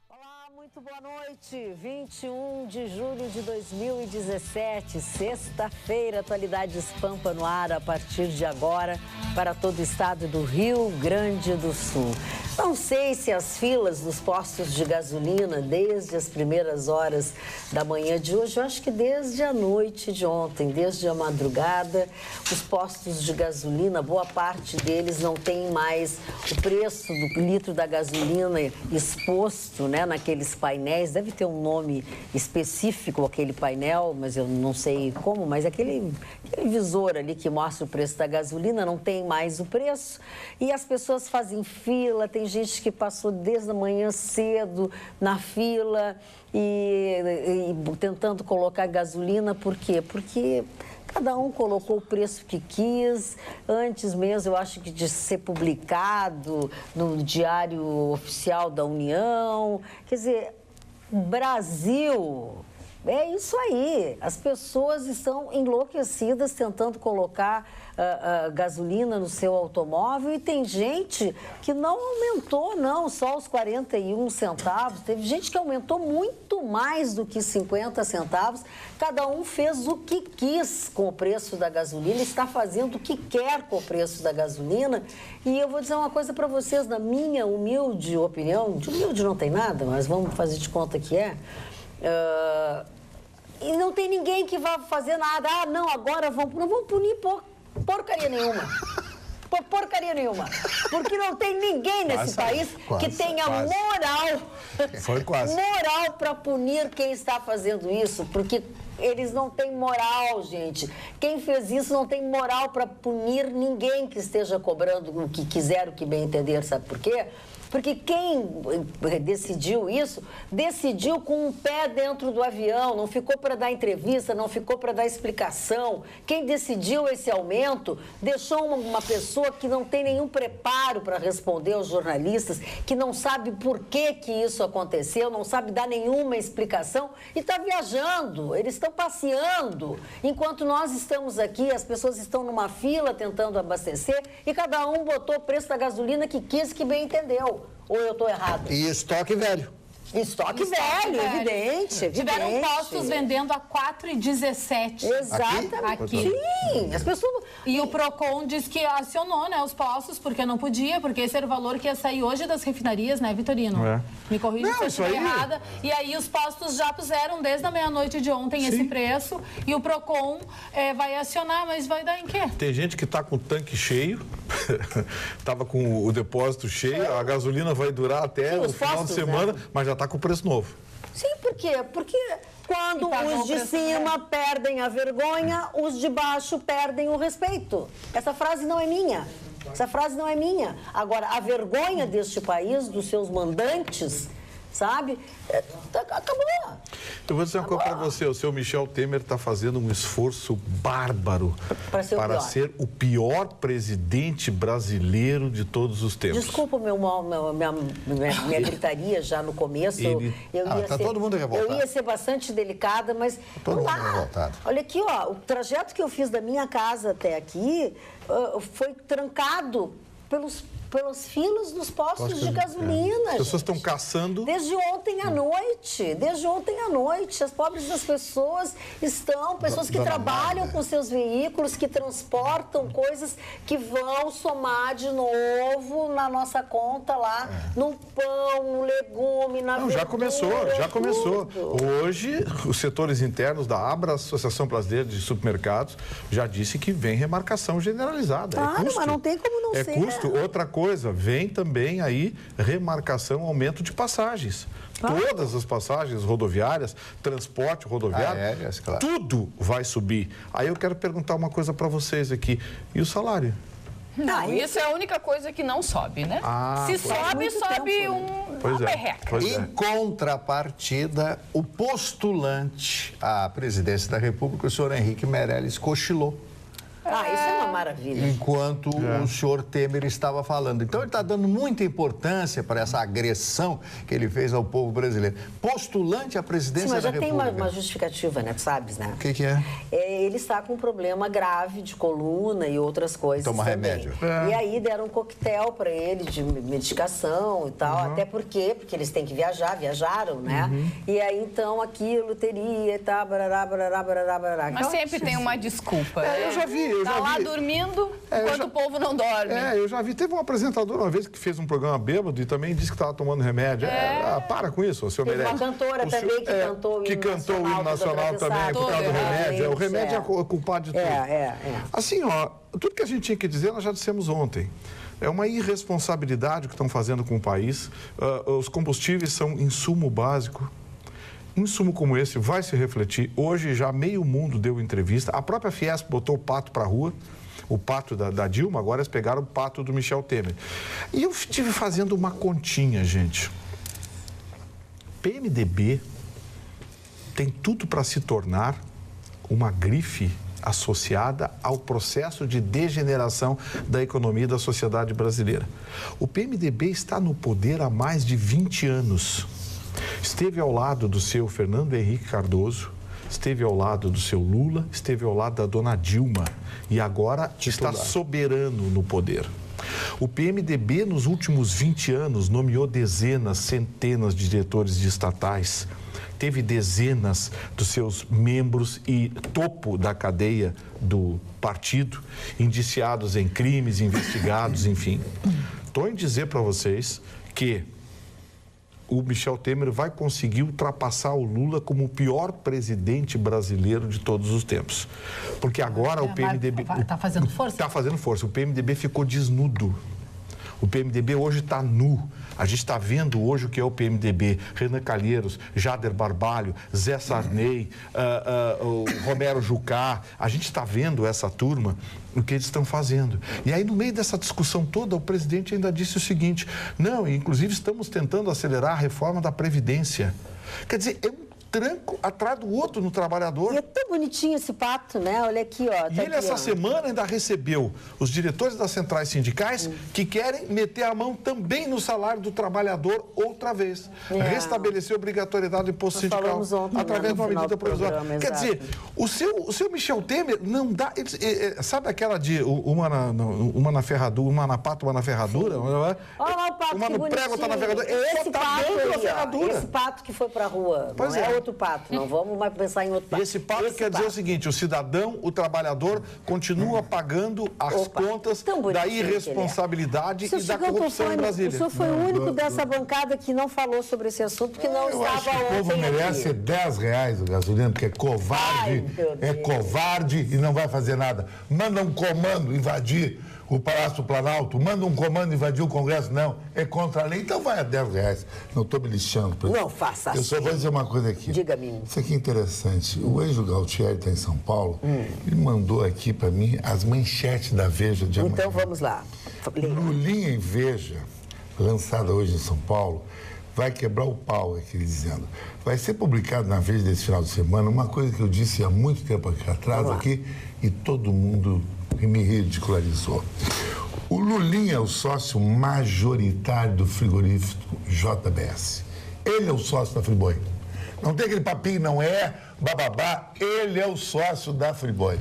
Olá, muito boa noite. 21 de julho de 2017, sexta-feira, Atualidades Pampa no ar a partir de agora para todo o estado do Rio Grande do Sul. Não sei se as filas dos postos de gasolina desde as primeiras horas da manhã de hoje, eu acho que desde a noite de ontem, desde a madrugada, os postos de gasolina, boa parte deles não tem mais o preço do litro da gasolina exposto, né, naqueles painéis. Deve ter um nome específico aquele painel, mas eu não sei como, mas aquele visor ali que mostra o preço da gasolina não tem mais o preço e as pessoas fazem fila. Tem gente que passou desde a manhã cedo na fila e tentando colocar gasolina. Por quê? Porque cada um colocou o preço que quis. Antes mesmo, eu acho que de ser publicado no Diário Oficial da União. Quer dizer, Brasil, é isso aí. As pessoas estão enlouquecidas tentando colocar gasolina no seu automóvel e tem gente que não aumentou, não, só os 41 centavos. Teve gente que aumentou muito mais do que 50 centavos. Cada um fez o que quis com o preço da gasolina, está fazendo o que quer com o preço da gasolina. E eu vou dizer uma coisa para vocês, na minha humilde opinião, de humilde não tem nada, mas vamos fazer de conta que é. E não tem ninguém que vá fazer nada. Ah, não, agora não vão punir porcaria nenhuma. Porcaria nenhuma. Porque não tem ninguém nesse país que tenha moral. Foi quase. Moral para punir quem está fazendo isso. Porque eles não têm moral, gente. Quem fez isso não tem moral para punir ninguém que esteja cobrando o que quiser, o que bem entender. Sabe por quê? Porque quem decidiu isso, decidiu com um pé dentro do avião, não ficou para dar entrevista, não ficou para dar explicação. Quem decidiu esse aumento deixou uma pessoa que não tem nenhum preparo para responder aos jornalistas, que não sabe por que isso aconteceu, não sabe dar nenhuma explicação e está viajando. Eles estão passeando. Enquanto nós estamos aqui, as pessoas estão numa fila tentando abastecer e cada um botou o preço da gasolina que quis, que bem entendeu. Ou eu estou errado? E estoque velho. Estoque velho, evidente. Tiveram postos vendendo a 4,17. Exatamente. Aqui. Sim, as pessoas... E o Procon diz que acionou, né, os postos, porque não podia, porque esse era o valor que ia sair hoje das refinarias, né, Vitorino? É. Me corrija se eu estiver errada. E aí os postos já puseram desde a meia-noite de ontem esse preço e o Procon vai acionar, mas vai dar em quê? Tem gente que está com o tanque cheio, estava com o depósito cheio, a gasolina vai durar até o final de semana, mas já está com o preço novo. Sim, por quê? Porque quando os de cima perdem a vergonha, os de baixo perdem o respeito. Essa frase não é minha. Essa frase não é minha. Agora, a vergonha deste país, dos seus mandantes, sabe? Acabou. Eu vou dizer uma coisa para você, o seu Michel Temer está fazendo um esforço bárbaro para ser o pior presidente brasileiro de todos os tempos. Desculpa minha gritaria já no começo. Todo mundo revoltado. Eu ia ser bastante delicada, mas todo mundo revoltado. Olha aqui, ó, o trajeto que eu fiz da minha casa até aqui foi trancado pelas filas dos postos de gasolina. As pessoas estão caçando. Desde ontem à noite. As pobres das pessoas pessoas que trabalham com seus veículos, que transportam coisas que vão somar de novo na nossa conta lá, no pão, no legume, na verdura. Já começou. Tudo. Hoje, os setores internos da ABRA, Associação Brasileira de Supermercados, já disse que vem remarcação generalizada. Claro, mas não tem como não ser. É custo. Outra coisa, vem também aí remarcação, aumento de passagens. Todas as passagens rodoviárias, transporte rodoviário, aéreas, claro. Tudo vai subir. Aí eu quero perguntar uma coisa para vocês aqui. E o salário? Não, isso é a única coisa que não sobe, né? Se sobe uma perreca. Em contrapartida, o postulante à presidência da República, o senhor Henrique Meirelles, cochilou. Isso é uma maravilha. Enquanto o senhor Temer estava falando. Então, ele está dando muita importância para essa agressão que ele fez ao povo brasileiro. Postulante à presidência da República. Mas já tem uma justificativa, né? Tu sabes, né? O que é? Ele está com um problema grave de coluna e outras coisas. Toma remédio. E aí deram um coquetel para ele de medicação e tal. Até porque eles têm que viajaram, né? E aí, então, aquilo teria e tal, barará, barará, barará, barará. Mas sempre tem uma desculpa. Eu já vi. Tá lá dormindo enquanto o povo não dorme. Eu já vi. Teve um apresentador uma vez que fez um programa bêbado e também disse que estava tomando remédio. Para com isso, o senhor merece. Uma cantora também que cantou o hino nacional também por causa do remédio. O remédio é culpado de tudo. Assim, tudo que a gente tinha que dizer, nós já dissemos ontem. É uma irresponsabilidade o que estão fazendo com o país. Os combustíveis são insumo básico. Um insumo como esse vai se refletir. Hoje já meio mundo deu entrevista. A própria Fiesp botou o pato para a rua. O pato da Dilma, agora eles pegaram o pato do Michel Temer. E eu estive fazendo uma continha, gente. PMDB tem tudo para se tornar uma grife associada ao processo de degeneração da economia e da sociedade brasileira. O PMDB está no poder há mais de 20 anos. Esteve ao lado do seu Fernando Henrique Cardoso, esteve ao lado do seu Lula, esteve ao lado da dona Dilma e agora está soberano no poder. O PMDB, nos últimos 20 anos, nomeou dezenas, centenas de diretores de estatais, teve dezenas dos seus membros e topo da cadeia do partido, indiciados em crimes, investigados, enfim. Estou em dizer para vocês que o Michel Temer vai conseguir ultrapassar o Lula como o pior presidente brasileiro de todos os tempos. Porque agora o PMDB... Está fazendo força? Está fazendo força. O PMDB ficou desnudo. O PMDB hoje está nu. A gente está vendo hoje o que é o PMDB. Renan Calheiros, Jader Barbalho, Zé Sarney, o Romero Jucá. A gente está vendo essa turma, o que eles estão fazendo. E aí, no meio dessa discussão toda, o presidente ainda disse o seguinte: não, inclusive estamos tentando acelerar a reforma da Previdência. Quer dizer, é um tranco atrás do outro no trabalhador. E é tão bonitinho esse pato, né? Olha aqui, ó. E ele, essa semana, ainda recebeu os diretores das centrais sindicais que querem meter a mão também no salário do trabalhador outra vez. Restabelecer a obrigatoriedade do imposto sindical através de uma medida provisória. Quer dizer, o seu Michel Temer não dá... sabe aquela de uma na ferradura, uma na pata, uma na ferradura? Olha lá o pato, uma no prego, outra na ferradura. Esse pato aí, esse pato que foi pra rua. Pois não é outro pato, não vamos mais pensar em outro pato. E esse pato quer dizer o seguinte: o cidadão, o trabalhador, continua pagando as contas da irresponsabilidade e da corrupção em Brasília. O senhor foi o único dessa bancada que não falou sobre esse assunto, porque não estava ontem. Eu acho que o povo merece R$10 o gasolina, porque é covarde e não vai fazer nada. Manda um comando invadir o Palácio do Planalto, manda um comando invadir o Congresso, não, é contra a lei, então vai a R$10. Não estou me lixando. Não faça assim. Eu só vou dizer uma coisa aqui. Diga-me. Isso aqui é interessante. O Anjo Galtieri está em São Paulo, ele mandou aqui para mim as manchetes da Veja de amanhã. Então vamos lá. Lulinha em Veja, lançada hoje em São Paulo, vai quebrar o pau, aqui dizendo. Vai ser publicado na Veja desse final de semana uma coisa que eu disse há muito tempo atrás aqui e todo mundo me ridicularizou. O Lulinha é o sócio majoritário do frigorífico JBS. Ele é o sócio da Friboi. Não tem aquele papinho, não é bababá, ele é o sócio da Friboi.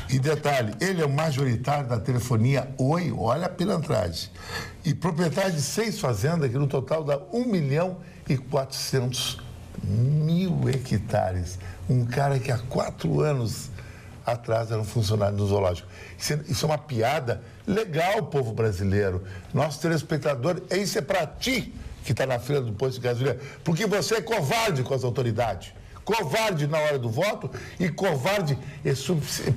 E detalhe, ele é o majoritário da telefonia Oi, olha a pilantragem. E proprietário de 6 fazendas, que no total dá 1.400.000 hectares. Um cara que há 4 anos atrás era um funcionário do zoológico. Isso é uma piada legal, povo brasileiro. Nosso telespectador, isso é para ti que está na fila do posto de gasolina, porque você é covarde com as autoridades. Covarde na hora do voto e covarde,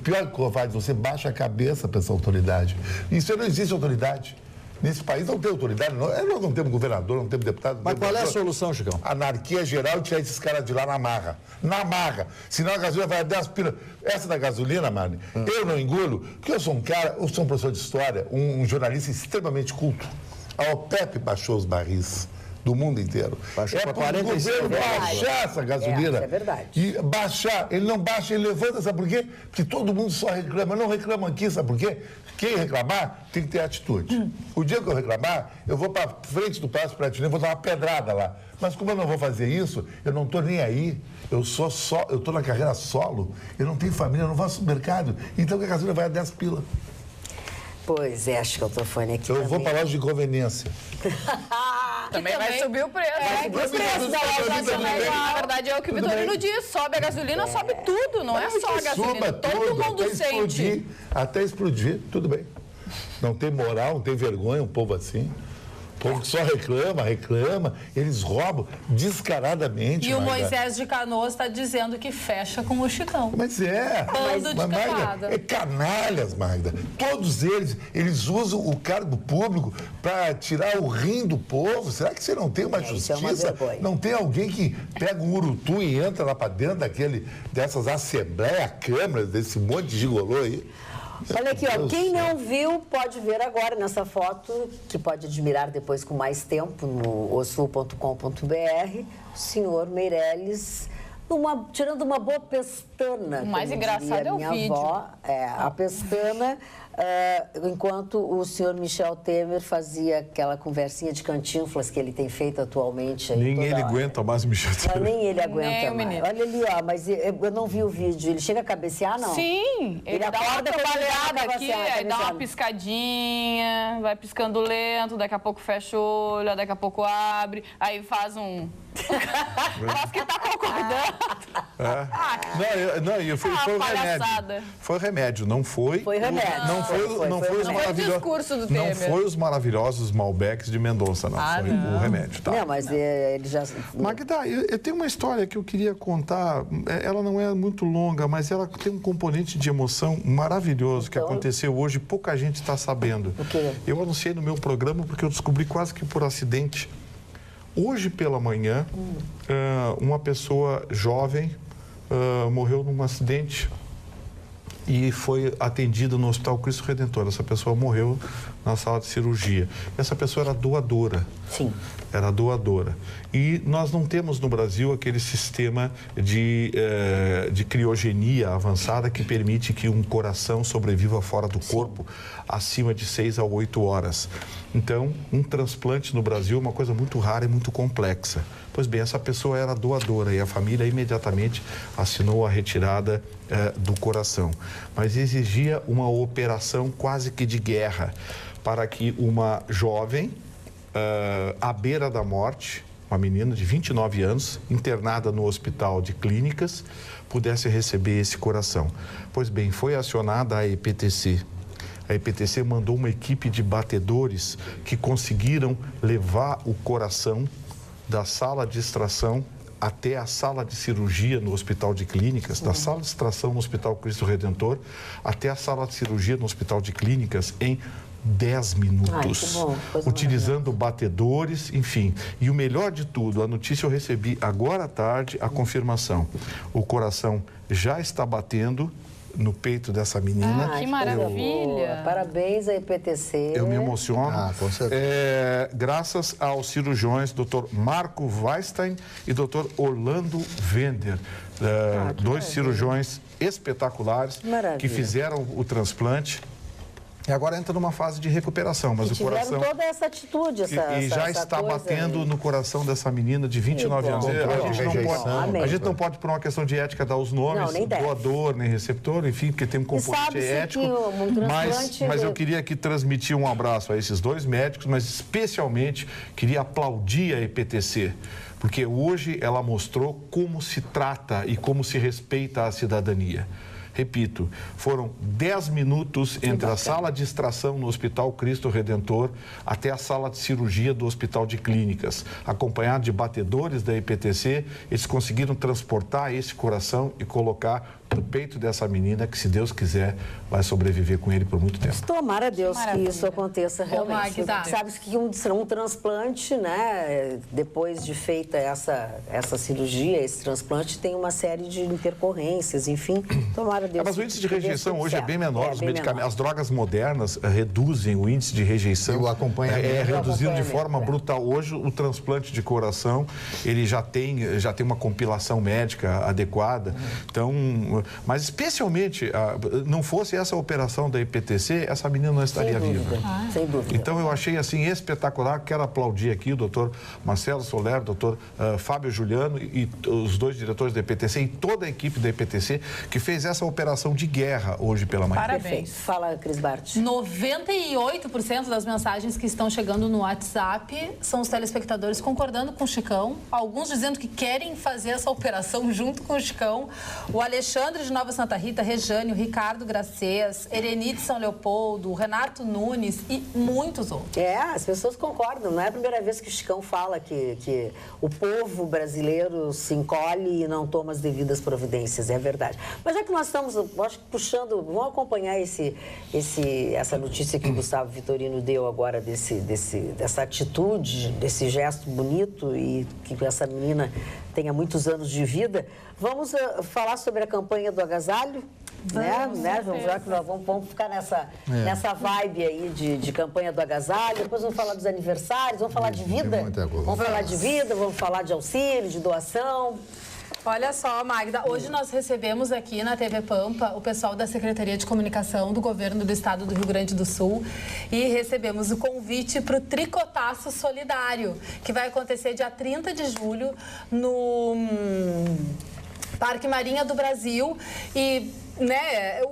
pior que covarde, você baixa a cabeça para essa autoridade. Isso não existe autoridade. Nesse país não tem autoridade, nós não temos governador, não temos deputado. Mas qual é a solução, Chicão? Anarquia geral e tirar esses caras de lá na marra. Na marra. Senão a gasolina vai a 10 pilas. Essa da gasolina, Marne, eu não engulo, porque eu sou um cara, eu sou um professor de história, um jornalista extremamente culto. A OPEP baixou os barris do mundo inteiro. Baixou para para o governo baixar essa gasolina. É verdade. E baixar. Ele não baixa, ele levanta, sabe por quê? Porque todo mundo só reclama. Não reclama aqui, sabe por quê? Quem reclamar tem que ter atitude. O dia que eu reclamar, eu vou para frente do Palácio Piratini, vou dar uma pedrada lá. Mas como eu não vou fazer isso, eu não estou nem aí. Eu estou na carreira solo, eu não tenho família, eu não faço mercado. Então a gasolina vai a 10 pila. Pois é, acho que eu tô fone aqui. Eu vou para a loja de conveniência. Também vai subir o preço. subir o preço da loja. Na verdade, é o que o Vitorino diz. Sobe a gasolina, sobe tudo. Não é só a gasolina. Todo mundo sente. Até explodir, tudo bem. Não tem moral, não tem vergonha um povo assim. O povo que só reclama, eles roubam descaradamente. E o Moisés de Canoas está dizendo que fecha com o Chicão. Mas Bando de Magda, é canalhas, Magda. Todos eles usam o cargo público para tirar o rim do povo. Será que você não tem uma justiça? Não tem alguém que pega um urutu e entra lá para dentro dessas assembleias, câmaras, desse monte de gigolô aí? Olha aqui, ó, quem não viu pode ver agora nessa foto, que pode admirar depois com mais tempo no osul.com.br, o senhor Meirelles tirando uma boa pestana. O mais engraçado é o vídeo. Avó, a pestana, enquanto o senhor Michel Temer fazia aquela conversinha de cantinflas que ele tem feito atualmente. Aí nem ele aguenta mais o Michel Temer. Nem ele aguenta mais. Olha ali, ó, mas eu não vi o vídeo. Ele chega a cabecear, não? Sim, ele dá uma trabalhada aqui, aí dá uma piscadinha, vai piscando lento, daqui a pouco fecha o olho, daqui a pouco abre, aí faz um... Parece que tá concordando. Foi o remédio. Foi remédio, não foi. Foi remédio. Não foi os maravilhosos. Discurso do Não Temer. foi os maravilhosos Malbecs de Mendonça, não. Foi o remédio, tá? Não, mas ele já. Magda, eu tenho uma história que eu queria contar. Ela não é muito longa, mas ela tem um componente de emoção maravilhoso que aconteceu hoje. Pouca gente está sabendo. O quê? Eu anunciei no meu programa porque eu descobri quase que por acidente. Hoje pela manhã, uma pessoa jovem morreu num acidente e foi atendida no Hospital Cristo Redentor. Essa pessoa morreu na sala de cirurgia. Essa pessoa era doadora. Sim. Era doadora. E nós não temos no Brasil aquele sistema de criogenia avançada que permite que um coração sobreviva fora do corpo acima de 6 a 8 horas. Então, um transplante no Brasil é uma coisa muito rara e muito complexa. Pois bem, essa pessoa era doadora e a família imediatamente assinou a retirada do coração. Mas exigia uma operação quase que de guerra para que uma jovem à beira da morte, uma menina de 29 anos, internada no Hospital de Clínicas, pudesse receber esse coração. Pois bem, foi acionada a EPTC. A EPTC mandou uma equipe de batedores que conseguiram levar o coração da sala de extração até a sala de cirurgia no Hospital de Clínicas, da sala de extração no Hospital Cristo Redentor, até a sala de cirurgia no Hospital de Clínicas em 10 minutos, utilizando batedores, enfim. E o melhor de tudo, a notícia eu recebi agora à tarde, a confirmação. O coração já está batendo no peito dessa menina. Que maravilha! Parabéns à EPTC. Eu me emociono. Com certeza. Graças aos cirurgiões Dr. Marco Weinstein e Dr. Orlando Vender. Dois cirurgiões espetaculares que fizeram o transplante. E agora entra numa fase de recuperação, mas o coração... toda essa atitude, E já está batendo no coração dessa menina de 29 anos. A gente não pode, por uma questão de ética, dar os nomes, doador, nem receptor, enfim, porque tem um componente ético. Mas eu queria aqui transmitir um abraço a esses dois médicos, mas especialmente queria aplaudir a EPTC, porque hoje ela mostrou como se trata e como se respeita a cidadania. Repito, foram 10 minutos entre a sala de extração no Hospital Cristo Redentor até a sala de cirurgia do Hospital de Clínicas. Acompanhado de batedores da EPTC, eles conseguiram transportar esse coração e colocar no peito dessa menina que, se Deus quiser, vai sobreviver com ele por muito tempo. Tomara a Deus que isso aconteça realmente. Sabe que um transplante, né, depois de feita essa cirurgia, esse transplante tem uma série de intercorrências, enfim, tomara a Deus. Mas o índice de rejeição hoje é bem menor. Os medicamentos, as drogas modernas reduzem o índice de rejeição. E o acompanhamento. É reduzido de forma brutal. Hoje, o transplante de coração, ele já tem uma compilação médica adequada. Então, mas especialmente, não fosse essa operação da IPTC, essa menina não estaria viva. Sem dúvida. Então, eu achei assim espetacular. Quero aplaudir aqui o doutor Marcelo Soler, o doutor Fábio Juliano e os dois diretores da IPTC e toda a equipe da IPTC que fez essa operação de guerra hoje pela manhã. Parabéns. Fala, Cris Bart. 98% das mensagens que estão chegando no WhatsApp são os telespectadores concordando com o Chicão, alguns dizendo que querem fazer essa operação junto com o Chicão. O Alexandre de Nova Santa Rita, Rejane, o Ricardo Gracês, Ereni de São Leopoldo, o Renato Nunes e muitos outros. As pessoas concordam. Não é a primeira vez que o Chicão fala que o povo brasileiro se encolhe e não toma as devidas providências. É verdade. Mas já que nós estamos, acho que puxando, vamos acompanhar essa notícia que o Gustavo Vitorino deu agora dessa atitude, desse gesto bonito e que essa menina tenha muitos anos de vida. Vamos falar sobre a campanha do agasalho? Já que nós vamos ficar nessa vibe aí de campanha do agasalho, depois vamos falar dos aniversários, vamos falar de vida? Vamos falar de vida, vamos falar de auxílio, de doação. Olha só, Magda, hoje nós recebemos aqui na TV Pampa o pessoal da Secretaria de Comunicação do Governo do Estado do Rio Grande do Sul e recebemos o convite para o Tricotaço Solidário, que vai acontecer dia 30 de julho no Parque Marinha do Brasil e...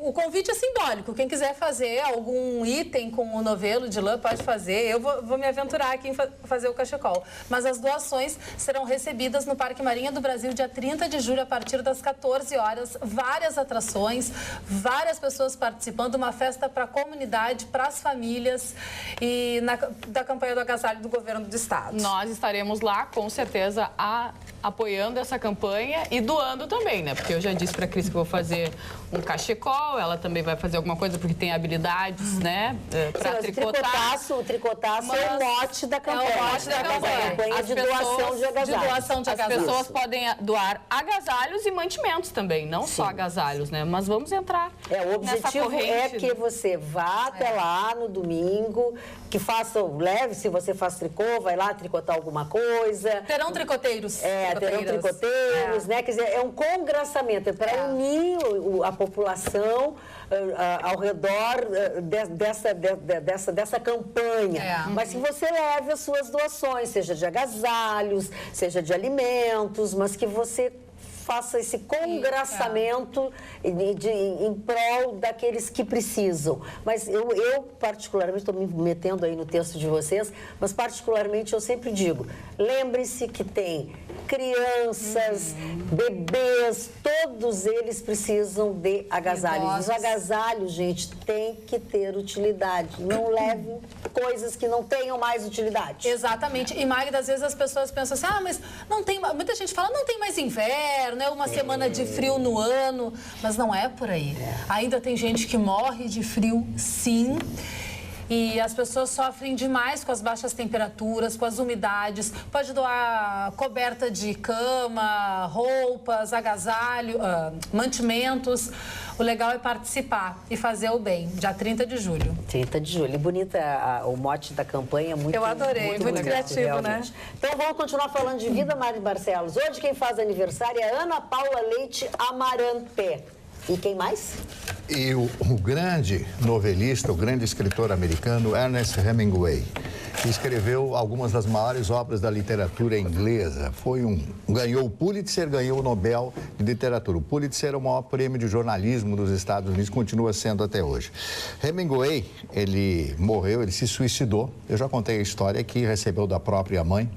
o convite é simbólico. Quem quiser fazer algum item com o novelo de lã pode fazer. Eu vou me aventurar aqui em fazer o cachecol. Mas as doações serão recebidas no Parque Marinha do Brasil dia 30 de julho a partir das 14 horas. Várias atrações, várias pessoas participando, uma festa para a comunidade, para as famílias e da campanha do agasalho do Governo do Estado. Nós estaremos lá, com certeza, apoiando essa campanha e doando também, né? Porque eu já disse para a Cris que vou fazer um cachecol, ela também vai fazer alguma coisa porque tem habilidades, né, para tricotar. O tricotaço é o mote da campanha. É o mote da campanha. De doação de agasalhos. As pessoas podem doar agasalhos e mantimentos também, não só agasalhos, né? Mas vamos entrar o objetivo é que você vá até lá no domingo, que leve, se você faz tricô, vai lá tricotar alguma coisa. Terão tricoteiros. Terão tricoteiros, né? Quer dizer, é um congraçamento, é para unir a população ao redor dessa campanha. Mas que você leve as suas doações, seja de agasalhos, seja de alimentos, mas que você faça esse congraçamento em prol daqueles que precisam. Mas eu particularmente, estou me metendo aí no texto de vocês, mas particularmente eu sempre digo, lembre-se que tem crianças, bebês, todos eles precisam de agasalhos. Os agasalhos, gente, tem que ter utilidade. Não leve coisas que não tenham mais utilidade. Exatamente. E, Magda, às vezes as pessoas pensam assim, mas não tem... Muita gente fala, não tem mais inverno, né? Uma semana de frio no ano. Mas não é por aí. Ainda tem gente que morre de frio, sim. E as pessoas sofrem demais com as baixas temperaturas, com as umidades. Pode doar coberta de cama, roupas, agasalho, mantimentos. O legal é participar e fazer o bem, dia 30 de julho. 30 de julho. E bonita o mote da campanha, muito Eu adorei, muito criativo, realmente, né? Então vamos continuar falando de vida, Mari Barcelos. Hoje quem faz aniversário é Ana Paula Leite Amarante. E quem mais? E o grande novelista, o grande escritor americano Ernest Hemingway, que escreveu algumas das maiores obras da literatura inglesa. Ganhou o Pulitzer, ganhou o Nobel de Literatura. O Pulitzer é o maior prêmio de jornalismo dos Estados Unidos, continua sendo até hoje. Hemingway, ele morreu, ele se suicidou. Eu já contei a história que recebeu da própria mãe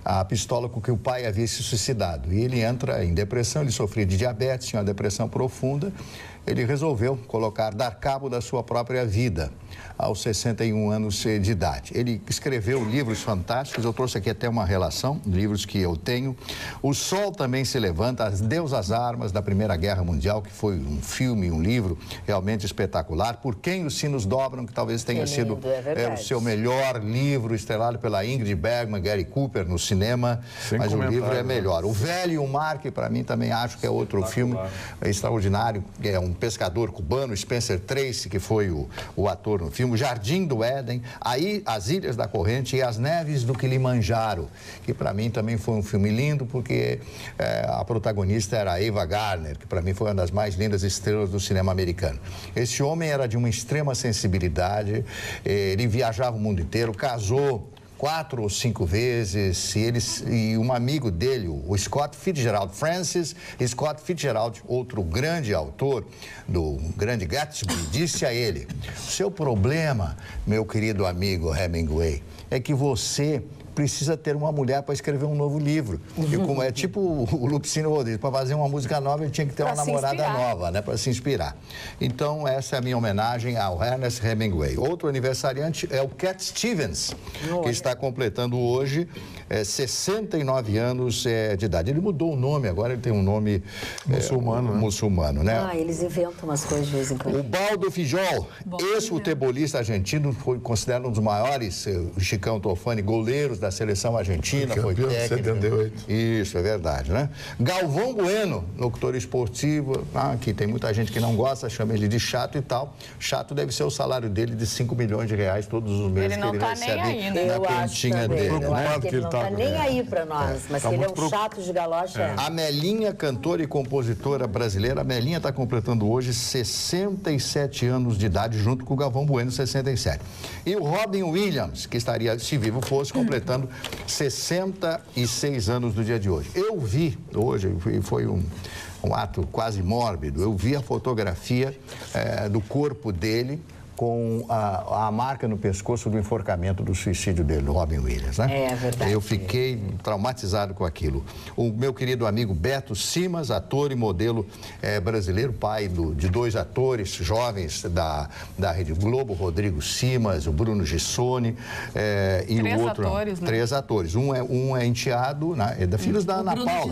a pistola com que o pai havia se suicidado. E ele entra em depressão, ele sofria de diabetes, tinha uma depressão profunda ele resolveu dar cabo da sua própria vida aos 61 anos de idade. Ele escreveu livros fantásticos, eu trouxe aqui até uma relação, livros que eu tenho. O Sol Também Se Levanta, As Deusas Armas da Primeira Guerra Mundial, que foi um filme, um livro realmente espetacular. Por Quem os Sinos Dobram, que talvez tenha sido o seu melhor livro, estrelado pela Ingrid Bergman, Gary Cooper no cinema, mas o livro é melhor. O Velho e o Mar, que para mim também acho que é outro filme extraordinário, que é um pescador cubano, Spencer Tracy, que foi o ator no filme. O Jardim do Éden, aí As Ilhas da Corrente e As Neves do Kilimanjaro, que para mim também foi um filme lindo, porque a protagonista era a Ava Gardner, que para mim foi uma das mais lindas estrelas do cinema americano. Esse homem era de uma extrema sensibilidade, ele viajava o mundo inteiro, casou 4 ou 5 vezes, e um amigo dele, o Scott Fitzgerald, Francis Scott Fitzgerald, outro grande autor do Grande Gatsby, disse a ele: seu problema, meu querido amigo Hemingway, é que você precisa ter uma mulher para escrever um novo livro. E como é tipo o Lupicínio Rodrigues, para fazer uma música nova, ele tinha que ter uma namorada nova, né, para se inspirar. Então, essa é a minha homenagem ao Ernest Hemingway. Outro aniversariante é o Cat Stevens, que está completando hoje 69 anos de idade. Ele mudou o nome, agora ele tem um nome muçulmano, né? Eles inventam umas coisas de vez em quando. O Baldo Fijol, ex-futebolista argentino, foi considerado um dos maiores, o Chicão Tofani, goleiros da seleção argentina, foi técnico. 78. Isso, é verdade, né? Galvão Bueno, locutor esportivo, aqui tem muita gente que não gosta, chama ele de chato e tal. Chato deve ser o salário dele de 5 milhões de reais todos os meses ele não que ele recebe nem aí, né? na pentinha dele. Ele não tá nem aí pra nós, mas que ele é um chato de galocha. A Melinha, cantora e compositora brasileira, a Melinha está completando hoje 67 anos de idade, junto com o Galvão Bueno, 67. E o Robin Williams, que estaria, se vivo fosse, completando 66 anos do dia de hoje. Eu vi hoje, foi um ato quase mórbido, eu vi a fotografia do corpo dele com a marca no pescoço do enforcamento do suicídio dele, do Robin Williams, né? É verdade. Eu fiquei traumatizado com aquilo. O meu querido amigo Beto Simas, ator e modelo brasileiro, pai de 2 atores jovens da Rede Globo, Rodrigo Simas, o Bruno Gissoni e o outro... 3 atores, né? 3 atores. Um é enteado, né? É da filhos da Ana Paula.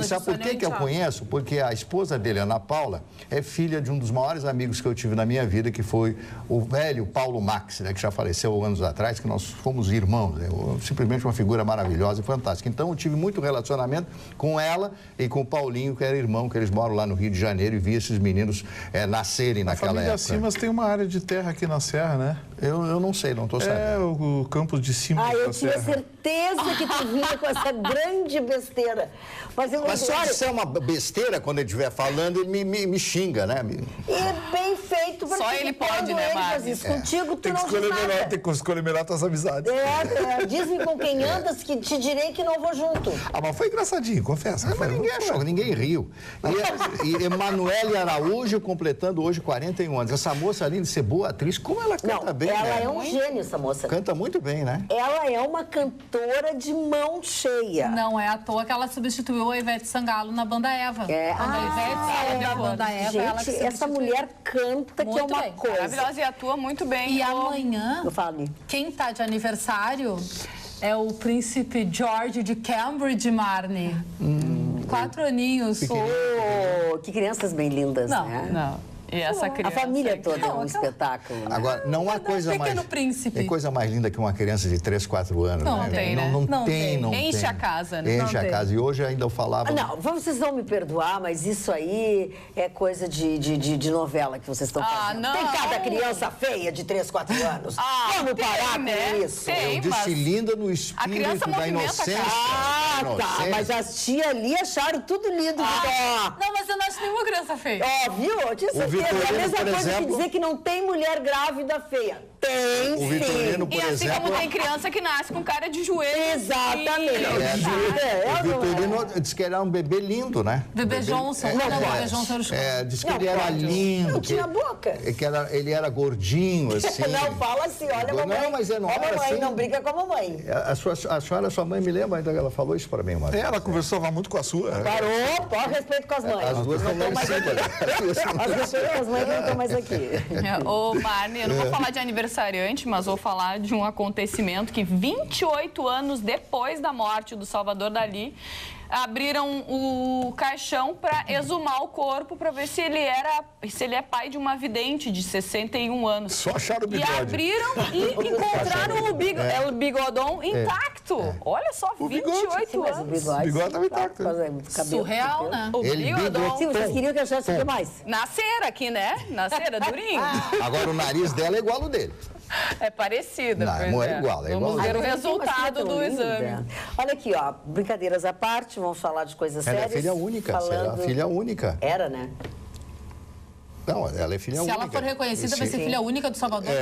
E sabe por que eu conheço? Porque a esposa dele, Ana Paula, é filha de um dos maiores amigos que eu tive na minha vida, que foi o velho Paulo Max, né, que já faleceu anos atrás, que nós fomos irmãos, né, simplesmente uma figura maravilhosa e fantástica. Então, eu tive muito relacionamento com ela e com o Paulinho, que era irmão, que eles moram lá no Rio de Janeiro, e vi esses meninos nascerem naquela época. A família Simas tem uma área de terra aqui na Serra, né? Eu não sei, não estou sabendo. O campus de Simas eu tinha certeza que tu vinha com essa grande besteira. Mas se eu disser uma besteira, quando ele estiver falando, ele me xinga, né? É bem feito, porque só ele pode, né, Marcos? Contigo tu não diz nada. Tem que escolher melhor tuas amizades. Diz-me com quem andas, que te direi que não vou junto. Mas foi engraçadinho, confesso. Mas ninguém achou, ninguém riu. E Emanuele Araújo completando hoje 41 anos. Essa moça, além de ser boa atriz, como ela canta bem, ela né? é um gênio, essa moça. Canta muito bem, né? Ela é uma cantora de mão cheia. Não é à toa que ela substituiu a Ivete Sangalo na banda Eva. Quando a Ivete saiu da banda Eva, gente, ela que essa mulher canta muito que é uma bem. coisa. Maravilhosa e atua muito bem. E amanhã, Eu falo. quem tá de aniversário é o príncipe George de Cambridge, Marne. 4 aninhos. Que crianças bem lindas, né? Não. E essa criança... A família toda é um Não, espetáculo. Né? Agora, não há coisa mais... Príncipe. Tem coisa mais linda que uma criança de 3, 4 anos, Não né? tem, né? Não tem. Enche a casa, né? Enche a casa. E hoje ainda eu falava... Não, vocês vão me perdoar, mas isso aí é coisa de novela que vocês estão fazendo. Não. Tem cada criança feia de 3, 4 anos. Vamos parar com isso. Tem, Eu disse linda no espírito da inocência. Tá, mas as tia ali acharam tudo lindo. Não, mas eu não acho nenhuma criança feia. Viu? Eu tinha certeza. Vitorino, É a mesma por coisa que exemplo... dizer que não tem mulher grávida feia. O Vitorino, por e assim exemplo... como tem criança que nasce com cara de joelho. Exatamente. O Vitorino disse que era um bebê lindo, né? Bebê Johnson. Bebê Johnson era o show. Disse que ele era lindo. Não tinha boca. Que ele era gordinho, assim. Não fala assim, olha a mamãe. Não, mas não Olha era a mamãe, assim. não brinca com a mamãe. Sua mãe me lembra, ainda ela falou isso para mim uma vez. Ela conversava muito com a sua. Parou, pode respeito com as mães. As duas estão lá em cima. As respeito com as mães não estão mais aqui. Ô, Marne, eu não vou falar de aniversariante, mas vou falar de um acontecimento que 28 anos depois da morte do Salvador Dalí, abriram o caixão para exumar o corpo para ver se ele é pai de uma vidente de 61 anos. Só acharam o bigode. E abriram e encontraram o bigodão intacto. Olha só, 28 Mas o anos. bigode estava intacto. Surreal, né? O bigodão. Sim, vocês queriam que achasse o que mais? Na cera aqui, né? Na cera, durinho. Agora o nariz dela é igual ao dele. É parecido. Não, é igual. Vamos ver o resultado do lindo, exame. né? Olha aqui, ó, brincadeiras à parte, vamos falar de coisas Ela sérias. é filha única. Falando... Ela é filha única. Era, né? Não, ela é filha única. Se ela for reconhecida, vai ser filha única do Salvador.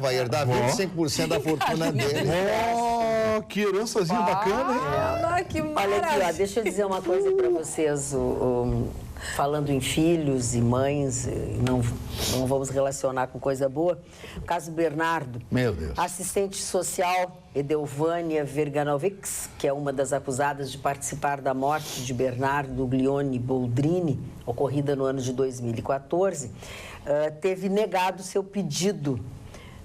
Vai herdar 25% da fortuna dele. Oh, que herançazinha bacana, hein? Ah, que Olha aqui, ó, deixa eu dizer uma coisa para vocês. Falando em filhos e mães, não vamos relacionar com coisa boa. O caso Bernardo. Meu Deus. Assistente social Edelvânia Verganovics, que é uma das acusadas de participar da morte de Bernardo Glione Boldrini, ocorrida no ano de 2014, teve negado seu pedido,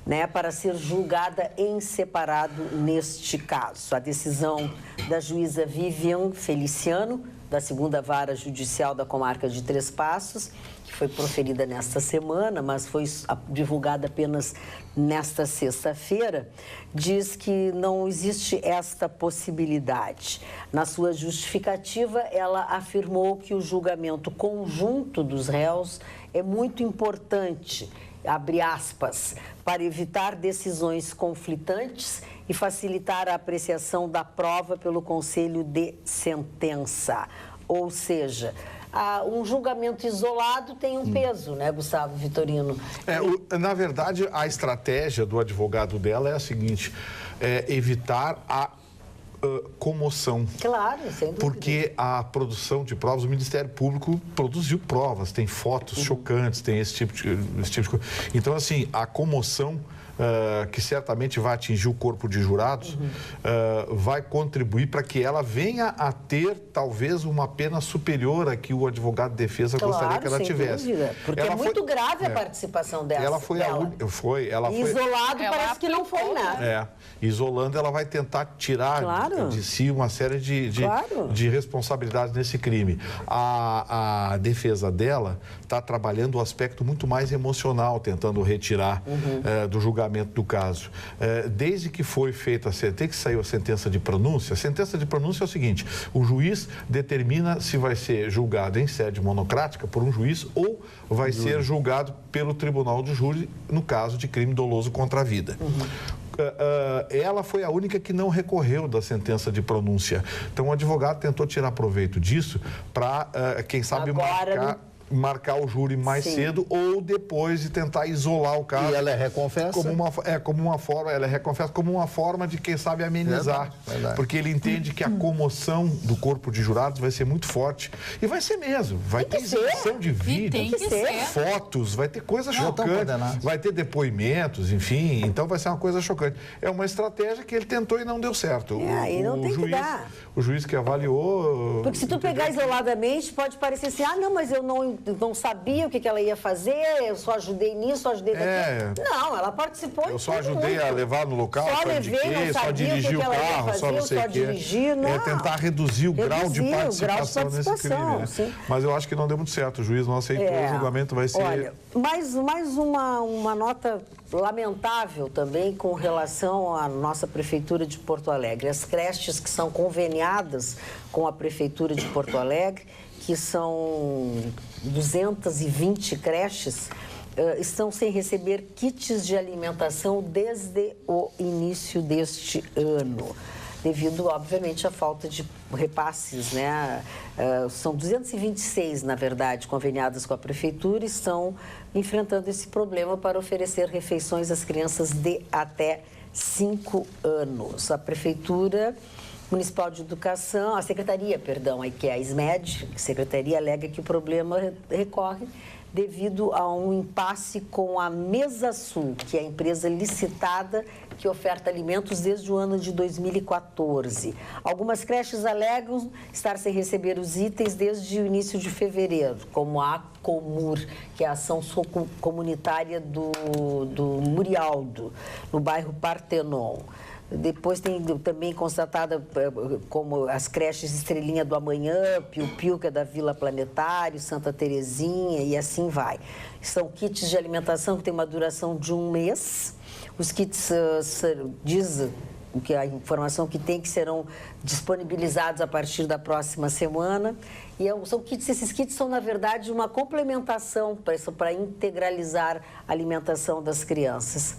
né, para ser julgada em separado neste caso. A decisão da juíza Vivian Feliciano, da 2ª Vara Judicial da Comarca de Três Passos, que foi proferida nesta semana, mas foi divulgada apenas nesta sexta-feira, diz que não existe esta possibilidade. Na sua justificativa, ela afirmou que o julgamento conjunto dos réus é muito importante, abre aspas, para evitar decisões conflitantes e facilitar a apreciação da prova pelo Conselho de Sentença. Ou seja, um julgamento isolado tem um peso, né, Gustavo Vitorino? Na verdade, a estratégia do advogado dela é a seguinte, evitar a comoção. Claro, sem dúvida. Porque a produção de provas, o Ministério Público produziu provas, tem fotos chocantes, tem esse tipo de coisa. Então, assim, a comoção que certamente vai atingir o corpo de jurados, vai contribuir para que ela venha a ter, talvez, uma pena superior a que o advogado de defesa gostaria que ela tivesse. Dúvida, porque ela é muito grave a participação dela. Ela foi a única. Isolado, parece que não foi nada. Isolando, ela vai tentar tirar de si uma série de responsabilidades nesse crime. A defesa dela está trabalhando o aspecto muito mais emocional, tentando retirar do julgamento do caso. Desde que foi feita desde que saiu a sentença de pronúncia, a sentença de pronúncia é o seguinte, o juiz determina se vai ser julgado em sede monocrática por um juiz ou vai ser julgado pelo tribunal do júri no caso de crime doloso contra a vida. Ela foi a única que não recorreu da sentença de pronúncia. Então, o advogado tentou tirar proveito disso para, quem sabe, marcar o júri mais cedo ou depois de tentar isolar o caso. E ela reconfessa? Ela reconfessa como uma forma de, quem sabe, amenizar. Verdade. Porque ele entende que a comoção do corpo de jurados vai ser muito forte. E vai ser mesmo. Vai ter exibição de vídeos, fotos, vai ter coisa chocante, vai ter depoimentos, enfim. Então vai ser uma coisa chocante. É uma estratégia que ele tentou e não deu certo. E não tem que dar. O juiz que avaliou... Porque se tu pegar isoladamente, pode parecer assim, não, mas eu não sabia o que ela ia fazer, eu só ajudei nisso, só ajudei naquilo. Não, ela participou. Eu só ajudei a levar no local, só dirigi o carro, só não sei o quê. Tentar reduzir o grau de participação nesse crime. Né? Mas eu acho que não deu muito certo. O juiz não aceitou, o julgamento vai ser... Olha, mais uma nota lamentável também com relação à nossa Prefeitura de Porto Alegre. As creches que são conveniadas com a Prefeitura de Porto Alegre, que são 220 creches, estão sem receber kits de alimentação desde o início deste ano. devido, obviamente, à falta de repasses, né? São 226, na verdade, conveniadas com a Prefeitura e estão enfrentando esse problema para oferecer refeições às crianças de até 5 anos. A Prefeitura Municipal de Educação, a Secretaria, perdão, que é a SMED, a Secretaria alega que o problema recorre devido a um impasse com a Mesa Sul, que é a empresa licitada que oferta alimentos desde o ano de 2014. Algumas creches alegam estar sem receber os itens desde o início de fevereiro, como a Comur, que é a ação comunitária do Murialdo, no bairro Partenon. Depois tem também constatada como as creches Estrelinha do Amanhã, Piu Piu, que é da Vila Planetário, Santa Terezinha e assim vai. São kits de alimentação que têm uma duração de 1 mês. Os kits, diz que a informação que tem, que serão disponibilizados a partir da próxima semana. E são kits, esses kits são, na verdade, uma complementação para integralizar a alimentação das crianças.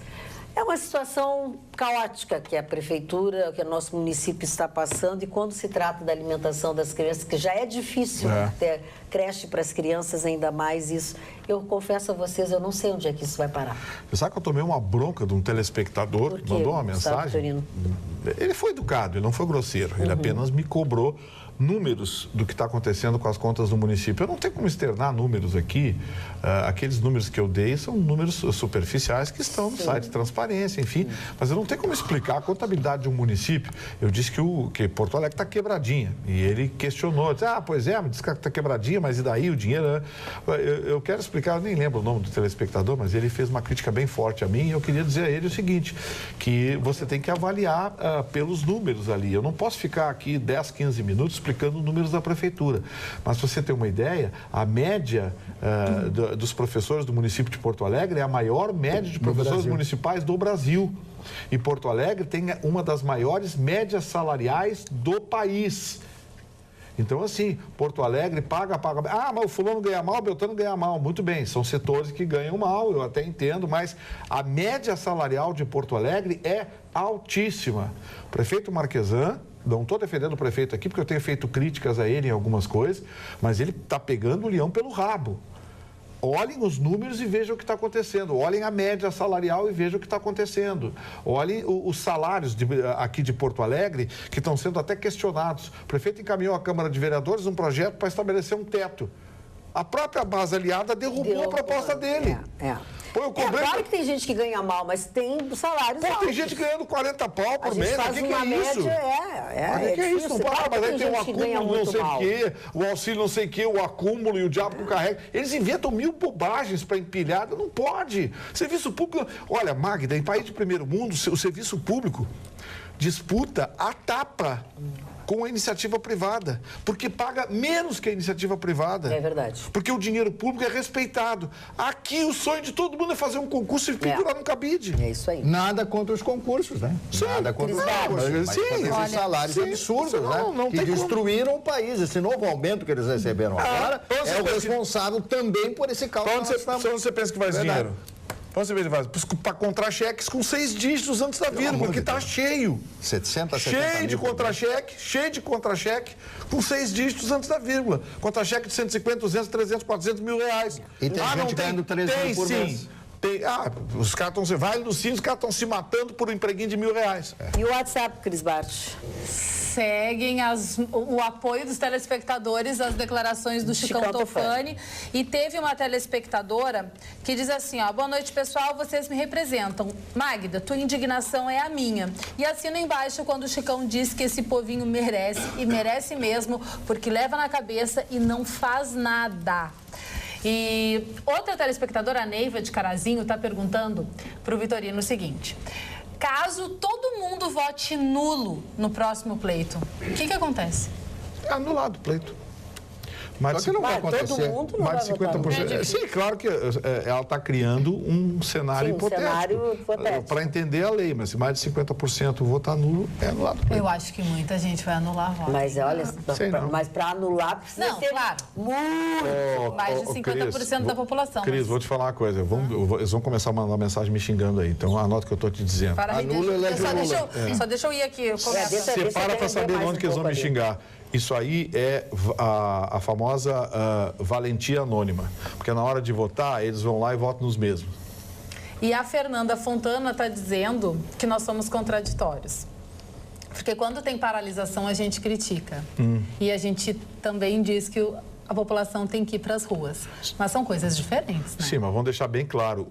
É uma situação caótica que a Prefeitura, que o nosso município está passando, e quando se trata da alimentação das crianças, que já é difícil ter creche para as crianças, ainda mais isso. Eu confesso a vocês, eu não sei onde é que isso vai parar. Você sabe que eu tomei uma bronca de um telespectador que mandou uma mensagem? Ele foi educado, ele não foi grosseiro, ele apenas me cobrou números do que está acontecendo com as contas do município. Eu não tenho como externar números aqui. Aqueles números que eu dei são números superficiais que estão no site de transparência, enfim. Mas eu não tenho como explicar a contabilidade de um município. Eu disse que Porto Alegre está quebradinha. E ele questionou. Disse, pois é, me disse que está quebradinha, mas e daí o dinheiro? Eu quero explicar, eu nem lembro o nome do telespectador, mas ele fez uma crítica bem forte a mim e eu queria dizer a ele o seguinte, que você tem que avaliar pelos números ali. Eu não posso ficar aqui 10, 15 minutos explicando os números da Prefeitura. Mas se você tem uma ideia, a média dos professores do município de Porto Alegre é a maior média de professores municipais do Brasil. E Porto Alegre tem uma das maiores médias salariais do país. Então, assim, Porto Alegre paga. Mas o fulano ganha mal, o Beltrano ganha mal. Muito bem, são setores que ganham mal, eu até entendo, mas a média salarial de Porto Alegre é altíssima. O prefeito Marquesan, não estou defendendo o prefeito aqui, porque eu tenho feito críticas a ele em algumas coisas, mas ele está pegando o leão pelo rabo. Olhem os números e vejam o que está acontecendo. Olhem a média salarial e vejam o que está acontecendo. Olhem os salários aqui de Porto Alegre, que estão sendo até questionados. O prefeito encaminhou à Câmara de Vereadores um projeto para estabelecer um teto. A própria base aliada derrubou a proposta dele. Claro que tem gente que ganha mal, mas tem salários altos. Tem gente ganhando 40 pau por mês. Faz que uma é isso? média, que é isso? Mas aí tem o acúmulo não sei o quê, o auxílio não sei o quê, o acúmulo e o diabo com carrega. Eles inventam 1000 bobagens para empilhar. Não pode. Serviço público... Olha, Magda, em país de primeiro mundo, o serviço público disputa a tapa com a iniciativa privada, porque paga menos que a iniciativa privada. É verdade. Porque o dinheiro público é respeitado. Aqui o sonho de todo mundo é fazer um concurso e figurar num cabide. É isso aí. Nada contra os concursos, né? Sim, nada contra os concursos. Mas esses salários absurdos, né? Que destruíram o país. Esse novo aumento que eles receberam agora é o responsável também por esse caos. Onde você pensa que vai esse dinheiro? Para contra-cheques com 6 dígitos antes da vírgula, porque está cheio. 770 cheio de contra-cheque, com 6 dígitos antes da vírgula. Contra-cheque de 150, 200, 300, 400 mil reais. E tem gente ganhando 13 mil por mês. Os caras estão... Vai no Cine, os caras estão se matando por um empreguinho de R$1.000. E o WhatsApp, Cris Bart? Seguem o apoio dos telespectadores às declarações do Chicão Tofani. E teve uma telespectadora que diz assim, boa noite, pessoal, vocês me representam. Magda, tua indignação é a minha. E assina embaixo quando o Chicão diz que esse povinho merece, e merece mesmo, porque leva na cabeça e não faz nada. E outra telespectadora, a Neiva de Carazinho, está perguntando para o Vitorino o seguinte: caso todo mundo vote nulo no próximo pleito, o que acontece? É anulado o pleito. Mais Só que não vai acontecer. Todo mundo não Mais de vai votar. 50%. Sim, claro que ela está criando um cenário Sim, um hipotético. cenário hipotético. Para entender a lei, mas se mais de 50% votar nulo, é anulado. Eu acho que muita gente vai anular a voto. Mas olha, Sei não. mas para anular precisa Não, ter claro. muito. Mais de 50% da população. Cris, mas- vou te falar uma coisa. Eles vão começar a mandar mensagem me xingando aí. Então, anota o que eu estou te dizendo. Para aí, Anula, elege só, o deixa Lula. eu, só deixa eu ir aqui. Eu começo. deixa- Separa para saber mais onde que eles vão pouco me ali. xingar. Isso aí é a famosa valentia anônima. Porque na hora de votar, eles vão lá e votam nos mesmos. E a Fernanda Fontana está dizendo que nós somos contraditórios. Porque quando tem paralisação, a gente critica. E a gente também diz que a população tem que ir para as ruas. Mas são coisas diferentes, né? Sim, mas vamos deixar bem claro.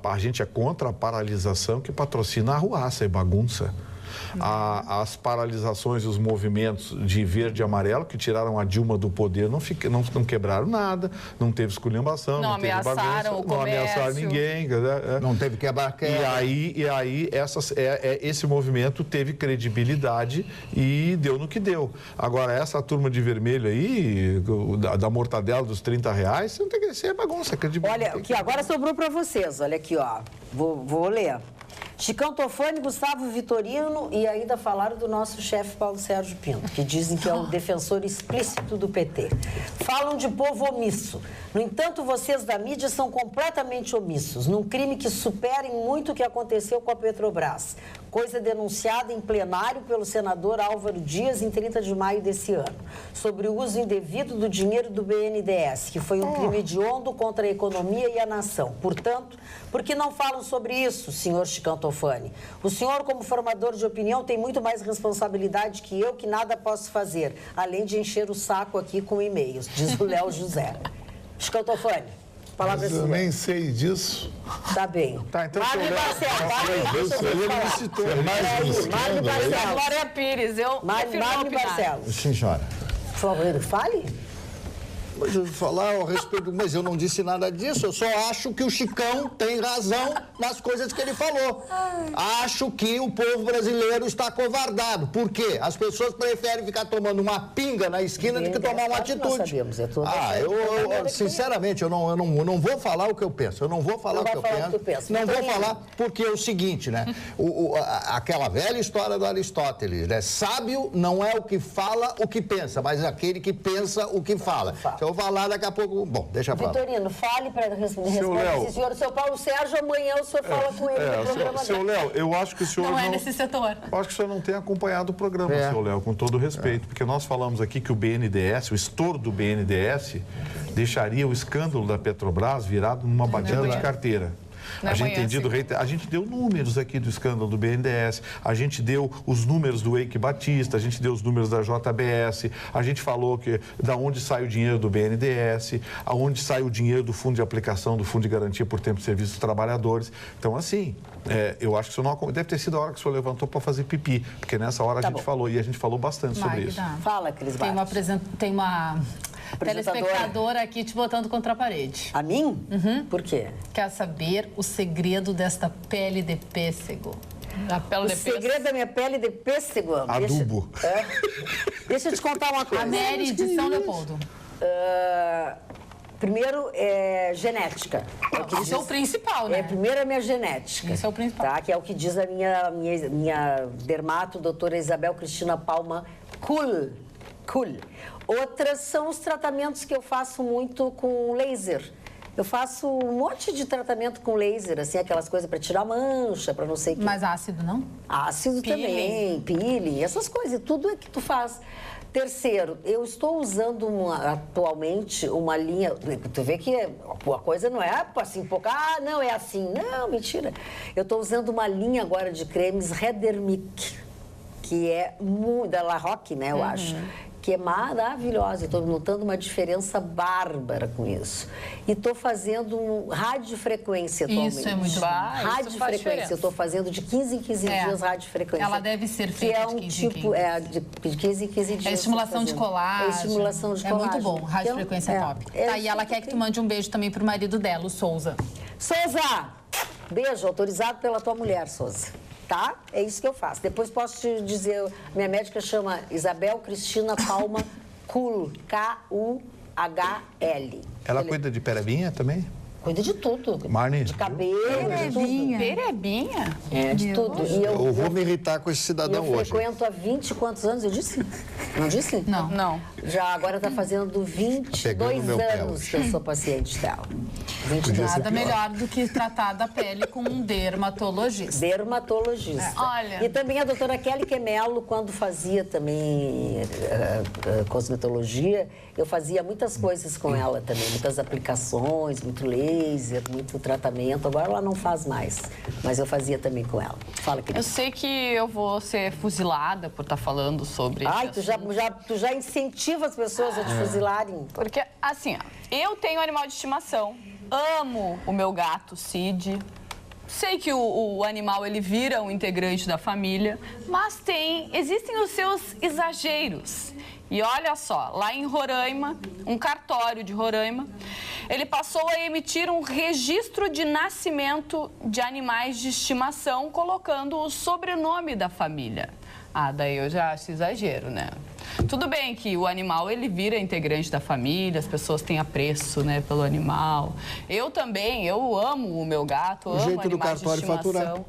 A gente é contra a paralisação que patrocina a arruaça e bagunça. As paralisações e os movimentos de verde e amarelo que tiraram a Dilma do poder não quebraram nada, não teve esculhambação, Não teve ameaçaram bagunça, o não ameaçaram comércio. ninguém. Não teve quebrar quebra. E aí esse movimento teve credibilidade e deu no que deu. Agora, essa turma de vermelho aí, da mortadela dos R$30, você não tem que ser bagunça, credibilidade. Olha, o que agora sobrou para vocês, olha aqui, ó. Vou ler. Chicão Tofani, Gustavo Vitorino e ainda falaram do nosso chefe Paulo Sérgio Pinto, que dizem que é o defensor explícito do PT. Falam de povo omisso. No entanto, vocês da mídia são completamente omissos, num crime que supera em muito o que aconteceu com a Petrobras. Coisa denunciada em plenário pelo senador Álvaro Dias em 30 de maio desse ano, sobre o uso indevido do dinheiro do BNDES, que foi um crime hediondo contra a economia e a nação. Portanto, por que não falam sobre isso, senhor Chicão Tofani? O senhor, como formador de opinião, tem muito mais responsabilidade que eu, que nada posso fazer, além de encher o saco aqui com e-mails, diz o Léo José. Chicão Tofani, palavra Mas eu sua. nem sei disso. Tá bem. Tá, então, Marli seu Léo- Barcelos, deixa eu Ele falar. me citou. É mais um Marli escândalo. Barcelos. Glória Pires, eu prefiro não Marli opinar. Barcelos. Sim, senhora. Por favor, fale. Mas eu vou falar a respeito, mas eu não disse nada disso, eu só acho que o Chicão tem razão nas coisas que ele falou. Acho que o povo brasileiro está covardado. Por quê? As pessoas preferem ficar tomando uma pinga na esquina do que tomar uma atitude. Nós sabemos, é toda essa- Sinceramente, eu não vou falar o que eu penso. Eu não vou falar Não o que vai eu falar o penso. que tu pensa. Não vou Vitorino. falar porque é o seguinte, né? Aquela velha história do Aristóteles, né? Sábio não é o que fala o que pensa, mas aquele que pensa o que fala. Eu vou falar daqui a pouco. Bom, deixa pra lá. Vitorino, fale para responder Léo. esse senhor. O seu Paulo Sérgio, amanhã o senhor fala com ele no programa seu dele. Léo, eu acho que o senhor Não é nesse setor. Eu acho que o senhor não tem acompanhado o programa, É. seu Léo, com todo respeito, porque nós falamos aqui que o BNDES, o estouro do BNDES, deixaria o escândalo da Petrobras virado numa batida de carteira. Não A é gente, amanhã, entendido, a gente deu números aqui do escândalo do BNDES, a gente deu os números do Eike Batista, a gente deu os números da JBS, a gente falou que da onde sai o dinheiro do BNDES, aonde sai o dinheiro do Fundo de Aplicação, do Fundo de Garantia por Tempo de Serviço dos Trabalhadores. Então, assim, eu acho que o senhor não, deve ter sido a hora que o senhor levantou para fazer pipi, porque nessa hora a gente falou, e a gente falou bastante sobre isso. Magda, Fala, Cris tem uma, Barros. tem uma Apresentadora. telespectadora aqui te botando contra a parede. A mim? Por quê? Quer saber o segredo desta pele de pêssego? Da pele O de pêssego. segredo da minha pele de pêssego. Adubo. Deixa eu te contar uma coisa. A Mary de São Leopoldo. Primeiro, é genética. É o que Isso é o principal, né? primeiro é a minha genética. Isso é o principal. Tá? Que é o que diz a minha dermato, doutora Isabel Cristina Palma Kuhl. Outras são os tratamentos que eu faço muito com laser. Eu faço um monte de tratamento com laser, assim, aquelas coisas para tirar mancha, para não sei o que. Mas ácido, não? Ácido Peeling. também, peeling, essas coisas, tudo é que tu faz. Terceiro, eu estou usando atualmente uma linha. Tu vê que a coisa não é assim, não é assim. Não, mentira. Eu estou usando uma linha agora de cremes Redermic, que é da La Roque, né, eu acho. Que é maravilhosa. Estou notando uma diferença bárbara com isso. E estou fazendo radiofrequência atualmente. Isso é muito bom. Isso faz Radiofrequência. diferença. Eu estou fazendo de 15 em 15 dias radiofrequência. Ela deve ser Que feita é de um 15 em tipo, 15. de 15 em 15 dias. É estimulação de eu tô fazendo. colágeno. É estimulação de É colágeno. muito bom. Radiofrequência é top. Tá, e ela quer que tu mande um beijo também pro marido dela, o Souza. Souza, beijo, autorizado pela tua mulher, Souza. Tá? É isso que eu faço. Depois posso te dizer, minha médica chama Isabel Cristina Palma Kuhl, Kuhl. Ela cuida de perebinha também? Cuida de tudo. Marni, de cabelo, de tudo. Perebinha? É, de tudo. E Eu vou me irritar com esse cidadão eu hoje. frequento há 20 e quantos anos? Eu disse? Não disse? Não. Já agora está fazendo 22 pegando no meu pé anos hoje. que eu sou paciente dela. 22 Nada melhor do que tratar da pele com um dermatologista. Dermatologista. Olha. E também a doutora Kelly Quemelo, quando fazia também cosmetologia, eu fazia muitas coisas com ela também, muitas aplicações, muito laser, muito tratamento. Agora ela não faz mais, mas eu fazia também com ela. Fala, querida. Eu sei que eu vou ser fuzilada por estar falando sobre Ai, esse tu já incentiva as pessoas a te fuzilarem. Porque, assim, ó, eu tenho animal de estimação, amo o meu gato, Cid. Sei que o animal, ele vira um integrante da família, mas existem os seus exageros. E olha só, lá em Roraima, um cartório de Roraima, ele passou a emitir um registro de nascimento de animais de estimação, colocando o sobrenome da família. Ah, daí eu já acho exagero, né? Tudo bem que o animal, ele vira integrante da família, as pessoas têm apreço, né, pelo animal. Eu também, eu amo o meu gato, amo jeito do animais de cartório estimação. faturar.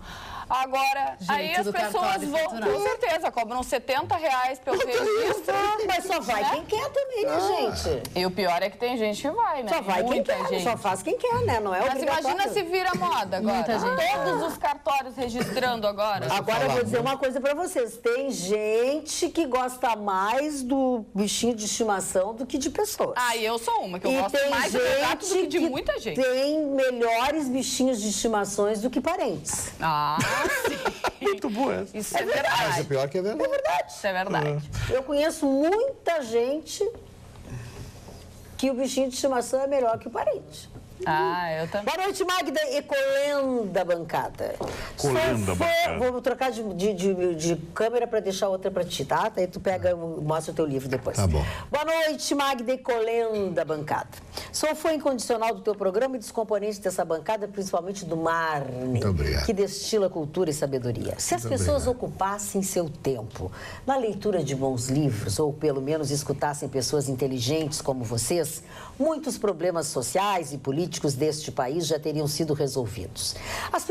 Agora, aí as pessoas vão, com certeza, cobram R$70 pelo registro. Mas só vai quem quer também, né, gente? E o pior é que tem gente que vai, né? Só vai quem Muita quer, gente. só faz quem quer, né? Não é Mas obrigatório. imagina se vira moda agora. Muita gente. Todos os cartórios registrando agora. Agora eu vou dizer uma coisa pra vocês. Tem gente que gosta mais do bichinho de estimação do que de pessoas. Ah, e eu sou uma, que eu E gosto tem mais do meu gato do que de muita gente. Tem melhores bichinhos de estimações do que parentes. Ah, sim. Muito boa essa. Isso é Mas é verdade. pior que é verdade. Isso é verdade. Eu conheço muita gente que o bichinho de estimação é melhor que o parente. Ah, eu também. Boa noite, Magda e colenda bancada. Colenda bancada. Vou trocar de câmera para deixar outra para ti, tá? Aí tu pega, mostra o teu livro depois. Tá bom. Boa noite, Magda e colenda bancada. Sou fã incondicional do teu programa e dos componentes dessa bancada, principalmente do Marni, Muito obrigado. que destila cultura e sabedoria. Se as pessoas ocupassem seu tempo na leitura de bons livros, ou pelo menos escutassem pessoas inteligentes como vocês, muitos problemas sociais e políticos deste país já teriam sido resolvidos. As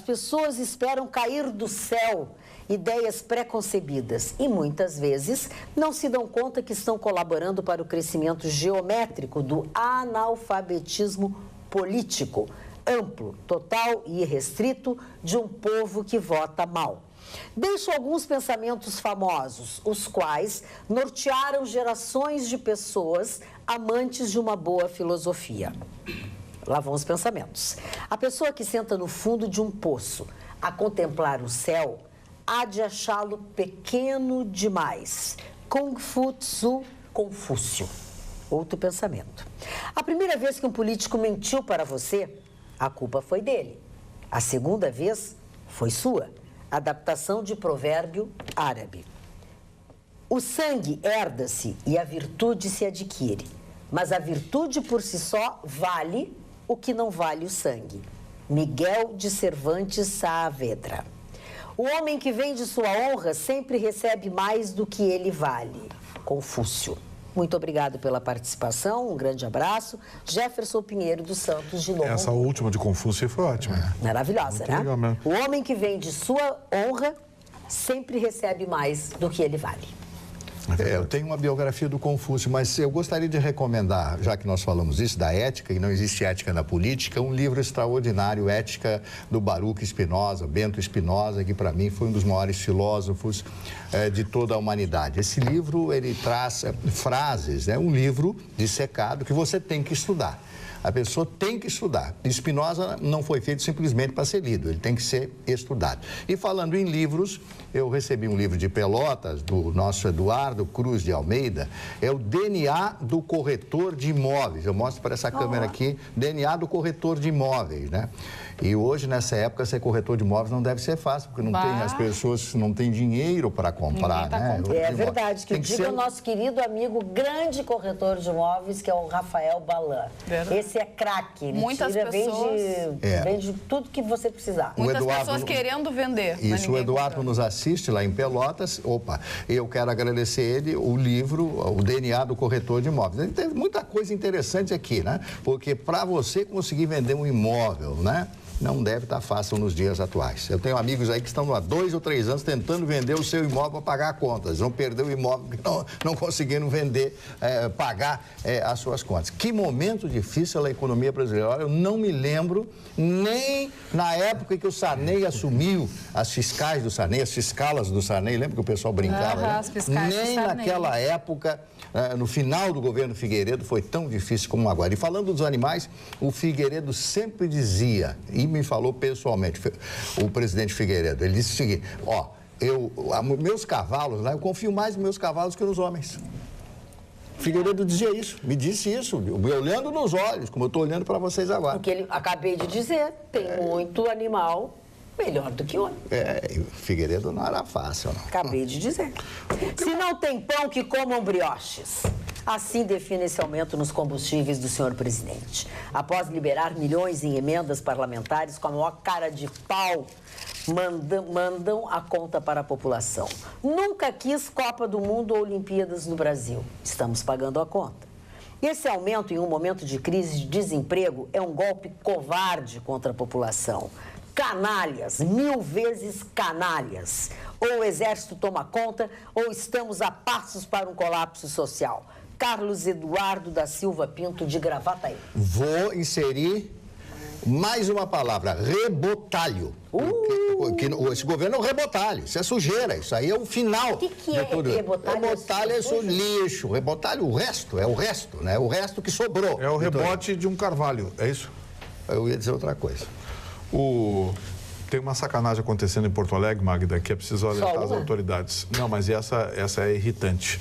pessoas esperam cair do céu ideias pré-concebidas e muitas vezes não se dão conta que estão colaborando para o crescimento geométrico do analfabetismo político, amplo, total e irrestrito de um povo que vota mal. Deixo alguns pensamentos famosos, os quais nortearam gerações de pessoas amantes de uma boa filosofia. Lá vão os pensamentos. A pessoa que senta no fundo de um poço a contemplar o céu há de achá-lo pequeno demais. Kung Fu Tzu Confúcio. Outro pensamento. A primeira vez que um político mentiu para você, a culpa foi dele. A segunda vez foi sua. Adaptação de provérbio árabe. O sangue herda-se e a virtude se adquire, mas a virtude por si só vale o que não vale o sangue. Miguel de Cervantes Saavedra. O homem que vende sua honra sempre recebe mais do que ele vale. Confúcio. Muito obrigado pela participação, um grande abraço. Jefferson Pinheiro dos Santos, de novo. Essa última de Confúcio foi ótima. Maravilhosa, Muito né? legal mesmo. O homem que vende sua honra sempre recebe mais do que ele vale. Eu tenho uma biografia do Confúcio, mas eu gostaria de recomendar, já que nós falamos isso, da ética, e não existe ética na política, um livro extraordinário, Ética, do Baruch Spinoza, Bento Spinoza, que para mim foi um dos maiores filósofos de toda a humanidade. Esse livro, ele traz frases, né? Um livro dissecado que você tem que estudar. A pessoa tem que estudar. Spinoza não foi feito simplesmente para ser lido, ele tem que ser estudado. E falando em livros, eu recebi um livro de Pelotas, do nosso Eduardo Cruz de Almeida, é o DNA do corretor de imóveis. Eu mostro para essa câmera aqui, DNA do corretor de imóveis, né? E hoje, nessa época, ser corretor de imóveis não deve ser fácil, porque não tem, as pessoas não têm dinheiro para comprar, né? É verdade, que diga o nosso querido amigo, grande corretor de imóveis, que é o Rafael Balan. Esse é craque, ele Muitas tira, pessoas... vende tudo que você precisar. Muitas pessoas querendo vender. Isso, o Eduardo nos assiste lá em Pelotas. Opa, eu quero agradecer ele o livro, o DNA do corretor de imóveis. Ele teve muita coisa interessante aqui, né? Porque para você conseguir vender um imóvel, né? Não deve estar fácil nos dias atuais. Eu tenho amigos aí que estão há 2 ou 3 anos tentando vender o seu imóvel para pagar a conta. Eles vão perder o imóvel porque não conseguiram vender, pagar as suas contas. Que momento difícil a economia brasileira. Olha, eu não me lembro nem na época em que o Sarney assumiu as fiscais do Sarney, as fiscalas do Sarney. Lembra que o pessoal brincava? Né? As fiscais nem do Sarney. Naquela época, no final do governo Figueiredo, foi tão difícil como agora. E falando dos animais, o Figueiredo sempre dizia, e me falou pessoalmente, o presidente Figueiredo, ele disse o seguinte, meus cavalos lá, eu confio mais nos meus cavalos que nos homens. Figueiredo dizia isso, me disse isso, me olhando nos olhos, como eu estou olhando para vocês agora. Porque ele, acabei de dizer, tem muito animal melhor do que homem. Figueiredo não era fácil, não. Acabei de dizer. Se não tem pão, que comam brioches. Assim define esse aumento nos combustíveis do senhor presidente. Após liberar milhões em emendas parlamentares com a maior cara de pau, mandam a conta para a população. Nunca quis Copa do Mundo ou Olimpíadas no Brasil. Estamos pagando a conta. Esse aumento em um momento de crise de desemprego é um golpe covarde contra a população. Canalhas, 1000 vezes canalhas. Ou o Exército toma conta, ou estamos a passos para um colapso social. Carlos Eduardo da Silva Pinto, de Gravataí. Vou inserir mais uma palavra, rebotalho. Porque esse governo é um rebotalho, isso é sujeira, isso aí é o final. O que é rebotalho? Rebotalho é só lixo, rebotalho o resto, né? O resto que sobrou. É o rebote de um carvalho, é isso? Eu ia dizer outra coisa. Tem uma sacanagem acontecendo em Porto Alegre, Magda, que é preciso alertar as autoridades. Não, mas essa é irritante.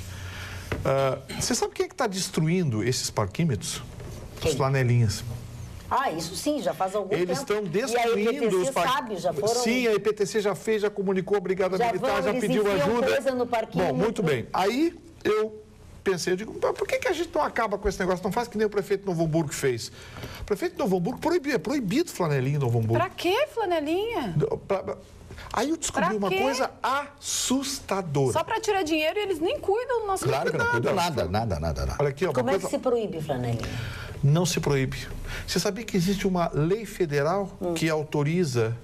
Você sabe quem é que está destruindo esses parquímetros? Quem? Os flanelinhas. Isso sim, já faz algum tempo. Eles estão destruindo e a IPTC os sabe, já foram... Sim, a IPTC já fez, já comunicou a Brigada Militar, já pediu ajuda. Coisa no parquinho. Bom, muito bem. Aí eu pensei, eu digo, por que a gente não acaba com esse negócio? Não faz que nem o prefeito de Novo Hamburgo fez. O prefeito de Novo Hamburgo é proibido flanelinha em Novo Hamburgo. Pra que flanelinha? Aí eu descobri uma coisa assustadora. Só para tirar dinheiro e eles nem cuidam do nosso... Claro que não cuidam nada. Olha aqui, Como é que se proíbe flanelinha? Não se proíbe. Você sabia que existe uma lei federal que autoriza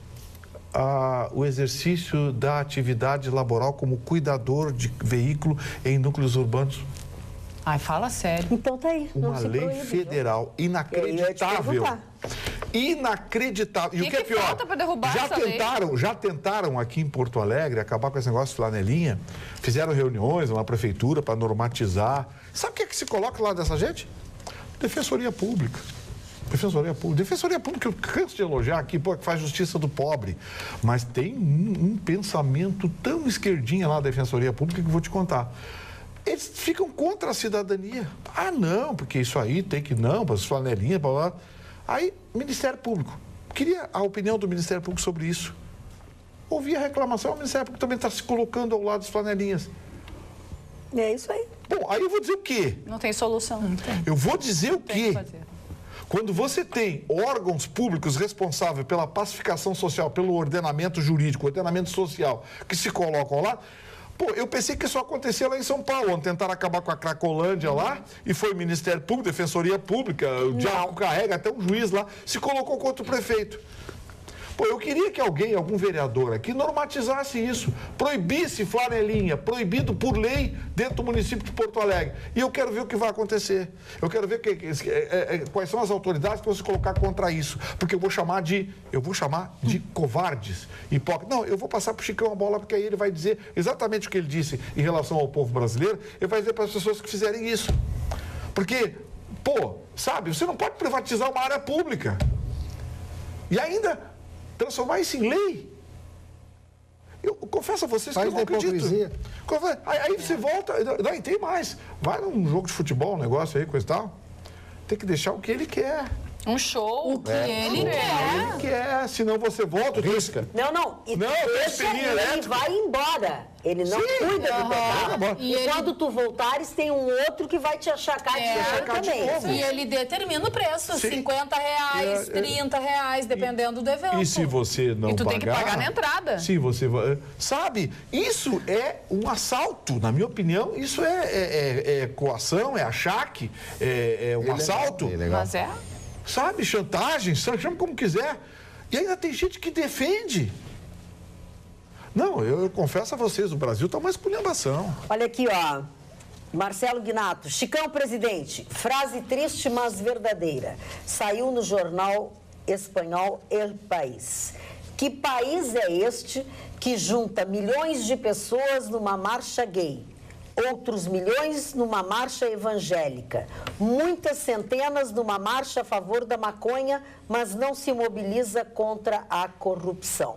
o exercício da atividade laboral como cuidador de veículo em núcleos urbanos? Ai, fala sério. Então tá aí. Uma lei federal inacreditável. Inacreditável. E o que é pior? Falta para derrubar essa lei? Já tentaram aqui em Porto Alegre acabar com esse negócio de flanelinha. Fizeram reuniões na prefeitura para normatizar. Sabe o que é que se coloca lá dessa gente? Defensoria Pública. Defensoria Pública, eu canso de elogiar aqui, que faz justiça do pobre. Mas tem um pensamento tão esquerdinha lá da Defensoria Pública que eu vou te contar. Eles ficam contra a cidadania. Não, porque isso aí tem que não, para as flanelinhas, blá, blá. Aí, Ministério Público. Queria a opinião do Ministério Público sobre isso. Ouvi a reclamação, o Ministério Público também está se colocando ao lado das flanelinhas. É isso aí. Bom, aí eu vou dizer o quê? Não tem solução. Não tem. Eu vou dizer o quê? Quando você tem órgãos públicos responsáveis pela pacificação social, pelo ordenamento jurídico, ordenamento social, que se colocam lá... eu pensei que isso acontecia lá em São Paulo, onde tentaram acabar com a Cracolândia lá, e foi o Ministério Público, Defensoria Pública, o diabo carrega, até um juiz lá, se colocou contra o prefeito. Eu queria que algum vereador aqui normatizasse isso, proibisse flanelinha, proibido por lei dentro do município de Porto Alegre. E eu quero ver o que vai acontecer. Eu quero ver quais são as autoridades que vão se colocar contra isso. Porque eu vou chamar de covardes, hipócritas. Não, eu vou passar para o Chicão a bola, porque aí ele vai dizer exatamente o que ele disse em relação ao povo brasileiro, ele vai dizer para as pessoas que fizerem isso. Porque, sabe, você não pode privatizar uma área pública. E ainda... transformar isso em lei. Eu confesso a vocês que eu não acredito. Aí você volta, não, tem mais. Vai num jogo de futebol, um negócio aí, coisa e tal. Tem que deixar o que ele quer. Um show. O que ele quer. Ele quer, senão você volta, risca. Não. E Não, deixa tem ele vai embora. Ele não cuida do pecado. E quando tu voltares, tem um outro que vai te achacar dinheiro também. E ele determina o preço, Sim. R$50, R$30, dependendo do evento. E se você não pagar... E tu tem que pagar na entrada. Se você... Sabe, isso é um assalto, na minha opinião. Isso é coação, é achaque, é um assalto. Mas é... Sabe, chantagem, chama como quiser. E ainda tem gente que defende. Não, eu confesso a vocês, o Brasil está uma esculhambação. Olha aqui, ó. Marcelo Guinato, Chicão presidente, frase triste, mas verdadeira. Saiu no jornal espanhol El País. Que país é este que junta milhões de pessoas numa marcha gay? Outros milhões numa marcha evangélica, muitas centenas numa marcha a favor da maconha, mas não se mobiliza contra a corrupção.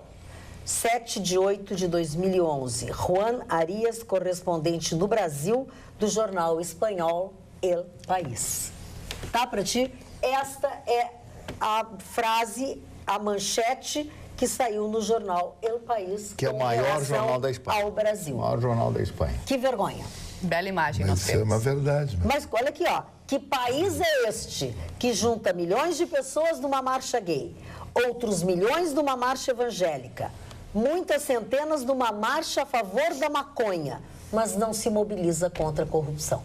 7/8/2011, Juan Arias, correspondente no Brasil do jornal espanhol El País. Tá para ti? Esta é a frase, a manchete que saiu no jornal El País, que é o maior jornal da Espanha. Ao Brasil. O maior jornal da Espanha. Que vergonha. Bela imagem nós Isso é temos. uma verdade. Mas olha aqui, ó. Que país é este que junta milhões de pessoas numa marcha gay, outros milhões numa marcha evangélica, muitas centenas numa marcha a favor da maconha, mas não se mobiliza contra a corrupção?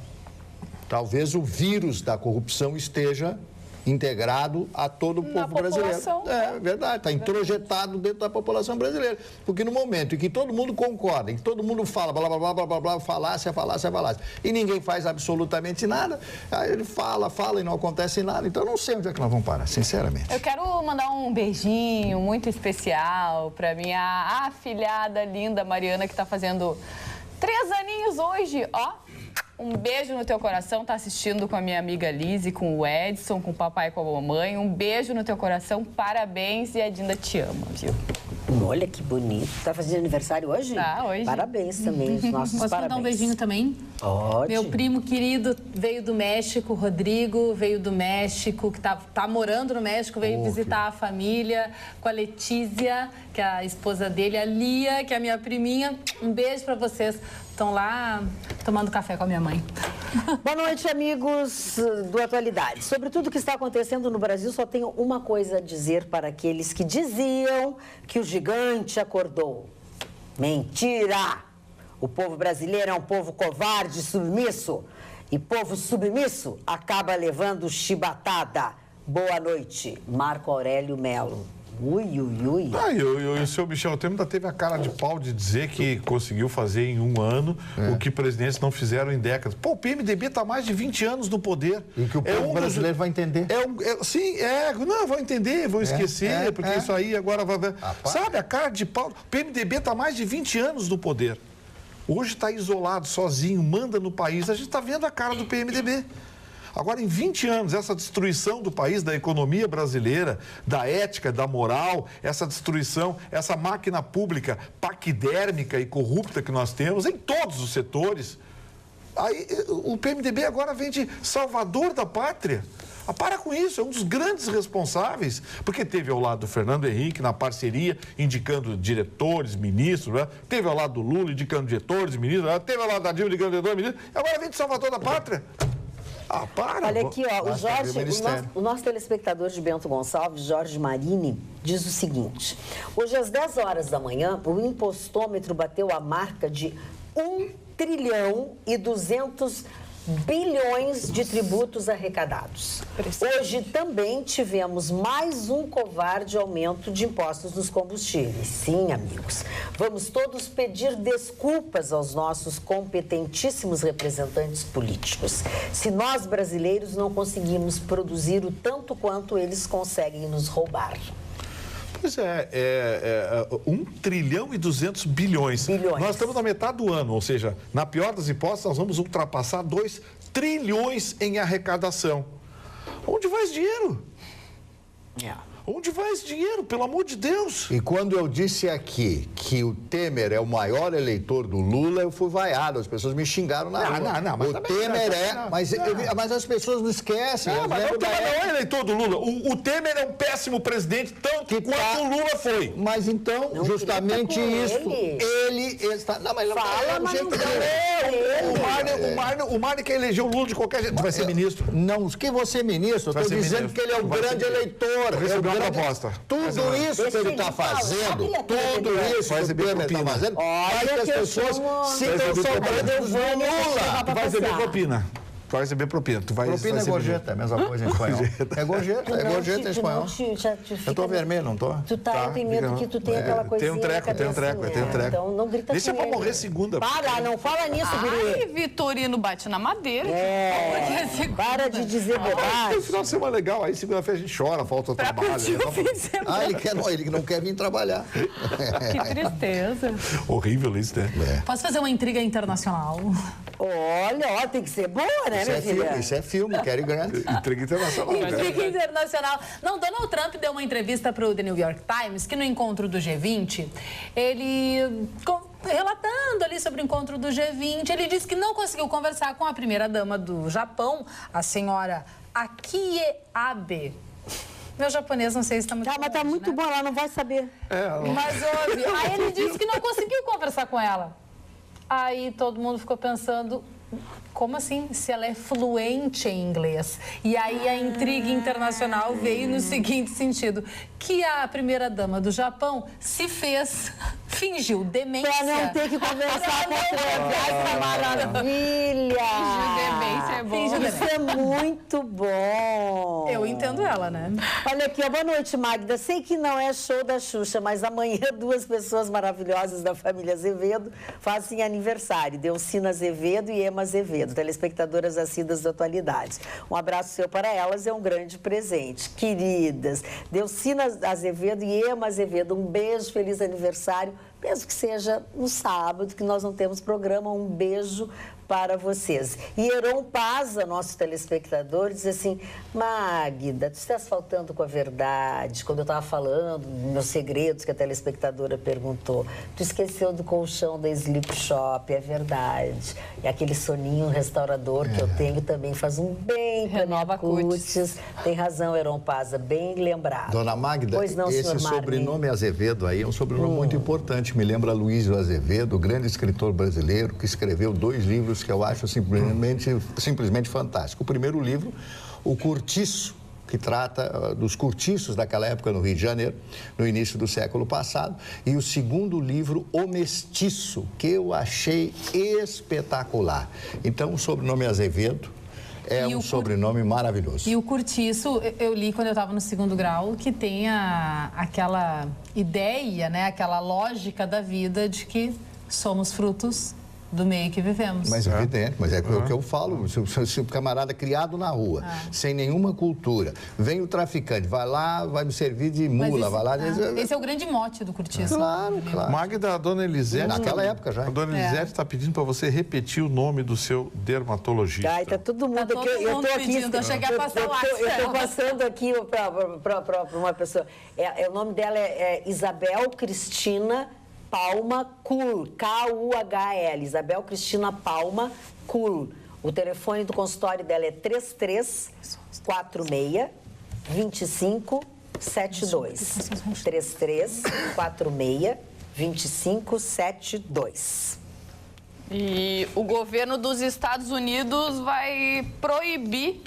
Talvez o vírus da corrupção esteja integrado a todo o povo brasileiro. É verdade, está introjetado dentro da população brasileira. Porque no momento em que todo mundo concorda, em que todo mundo fala, blá, blá, blá, blá, blá, blá, falácia, e ninguém faz absolutamente nada, aí ele fala e não acontece nada. Então eu não sei onde é que nós vamos parar, sinceramente. Eu quero mandar um beijinho muito especial para minha afilhada linda Mariana, que está fazendo 3 aninhos hoje, ó. Um beijo no teu coração, tá assistindo com a minha amiga Liz, com o Edson, com o papai e com a mamãe. Um beijo no teu coração, parabéns e a Dinda te ama, viu? Olha que bonito. Tá fazendo aniversário hoje? Tá, hoje. Parabéns também, os nossos Posso parabéns. mandar um beijinho também? Pode. Meu primo querido veio do México, Rodrigo, veio do México, que tá morando no México, veio visitar a família com a Letícia, que é a esposa dele, a Lia, que é a minha priminha. Um beijo pra vocês. Estão lá tomando café com a minha mãe. Boa noite, amigos do Atualidade. Sobre tudo o que está acontecendo no Brasil, só tenho uma coisa a dizer para aqueles que diziam que o gigante acordou. Mentira! O povo brasileiro é um povo covarde e submisso. E povo submisso acaba levando chibatada. Boa noite, Marco Aurélio Melo. Ui. E o senhor Michel Temer ainda teve a cara de pau de dizer que conseguiu fazer em 1 ano o que presidentes não fizeram em décadas. Pô, o PMDB está há mais de 20 anos no poder. E que o povo brasileiro vai entender. Não, vão entender, vão esquecer, porque isso aí agora vai... Sabe, a cara de pau... O PMDB está há mais de 20 anos no poder. Hoje está isolado, sozinho, manda no país. A gente está vendo a cara do PMDB. Agora, em 20 anos, essa destruição do país, da economia brasileira, da ética, da moral, essa destruição, essa máquina pública paquidérmica e corrupta que nós temos em todos os setores, aí o PMDB agora vem de salvador da pátria. Para com isso, é um dos grandes responsáveis, porque teve ao lado do Fernando Henrique, na parceria, indicando diretores, ministros, né? Teve ao lado do Lula, indicando diretores, ministros, né? Teve ao lado da Dilma, indicando diretores, ministros, e agora vem de salvador da pátria. Para! Olha aqui, ó, o nosso telespectador de Bento Gonçalves, Jorge Marini, diz o seguinte: hoje às 10 horas da manhã, o impostômetro bateu a marca de 1,2 trilhão de tributos arrecadados. Hoje também tivemos mais um covarde aumento de impostos nos combustíveis. Sim, amigos, vamos todos pedir desculpas aos nossos competentíssimos representantes políticos. Se nós brasileiros não conseguimos produzir o tanto quanto eles conseguem nos roubar. Pois é, 1,2 trilhão. Nós estamos na metade do ano, ou seja, na pior das hipóteses, nós vamos ultrapassar 2 trilhões em arrecadação. Onde vai esse dinheiro? Onde vai esse dinheiro, pelo amor de Deus? E quando eu disse aqui que o Temer é o maior eleitor do Lula, eu fui vaiado. As pessoas me xingaram na rua. Mas o Temer mas as pessoas não esquecem. Mas o Temer não é eleitor do Lula. O Temer é um péssimo presidente, tanto quanto o Lula foi. Mas então, não, justamente isso. Ele está... Não, mas fala, mas não o Marne quer eleger o Lula de qualquer jeito. Vai ser ministro? Não, que você é ministro. Eu estou dizendo que ele é o grande eleitor. Proposta. Tudo isso que ele está fazendo, tudo isso que o Temer está fazendo, faz que as pessoas sintam saudade do Lula. Vai receber propina. Tu vai receber propina. Propina é gorjeta, é a mesma coisa em espanhol. É gorjeta em espanhol. Eu tô vermelho, não tô? Tu tá, eu tenho medo que tu tenha aquela coisinha. Tem um treco. Então não grita. Deixa pra morrer segunda. Para, não fala nisso, guri. Ai, Vitorino bate na madeira. Para de dizer bobagem. Tem um final de semana legal, aí segunda-feira a gente chora, falta trabalho. Ele não quer vir trabalhar. Que tristeza. Horrível isso, né? Posso fazer uma intriga internacional? Olha, tem que ser boa, né, minha filha? Isso é filme, Cary Grant. Intriga internacional. Intriga internacional. Não, Donald Trump deu uma entrevista para o The New York Times, que no encontro do G20, ele... relatando ali sobre o encontro do G20, ele disse que não conseguiu conversar com a primeira-dama do Japão, a senhora Akie Abe. Meu japonês, não sei se está muito bom. Mas tá muito bom, ela não vai saber. Mas ouve. Aí ele disse que não conseguiu conversar com ela. Aí todo mundo ficou pensando, como assim? Se ela é fluente em inglês. E aí a intriga internacional veio no seguinte sentido, que a primeira-dama do Japão se fez, fingiu demência. Pra não ter que conversar com essa maravilha! Fingiu demência é bom. Isso é muito bom. Eu entendo ela, né? Olha aqui, boa noite, Magda. Sei que não é show da Xuxa, mas amanhã duas pessoas maravilhosas da família Azevedo fazem aniversário. Delcina Azevedo e Ema Azevedo, telespectadoras assíduas da Atualidade. Um abraço seu para elas, é um grande presente. Queridas, Delcina Azevedo e Ema Azevedo, um beijo, feliz aniversário. Mesmo que seja no sábado, que nós não temos programa, um beijo para vocês. E Heron Paza, nosso telespectador, diz assim, Magda, tu estás faltando com a verdade. Quando eu estava falando dos meus segredos, que a telespectadora perguntou, tu esqueceu do colchão da Sleep Shop, é verdade. E aquele soninho restaurador que eu tenho também faz um bem para Nova Cutis. Tem razão, Heron Paza, bem lembrado. Dona Magda, pois não, esse sobrenome Azevedo aí é um sobrenome muito importante. Me lembra Luísio Azevedo, grande escritor brasileiro, que escreveu 2 livros que eu acho simplesmente fantástico. O primeiro livro, O Cortiço, que trata dos cortiços daquela época no Rio de Janeiro, no início do século passado. E o segundo livro, O Mestiço, que eu achei espetacular. Então, o sobrenome Azevedo é um sobrenome maravilhoso. E o Cortiço, eu li quando eu estava no 2º grau, que tem aquela ideia, né, aquela lógica da vida de que somos frutos do meio que vivemos. Mas é evidente, mas é o que eu falo. Se o camarada criado na rua, sem nenhuma cultura, vem o traficante, vai lá, vai me servir de mula, vai lá... Esse é o grande mote do Cortiço. Claro. Magda, a dona Elisete... Naquela época já. A dona Elisete está pedindo para você repetir o nome do seu dermatologista. Ai, tá todo mundo aqui. Eu tô aqui pedindo, eu cheguei a passar lá. Eu estou passando aqui para uma pessoa. O nome dela é Isabel Cristina Palma Kuhl, K-U-H-L, Isabel Cristina Palma Kuhl. O telefone do consultório dela é 3346-2572. 3346-2572. E o governo dos Estados Unidos vai proibir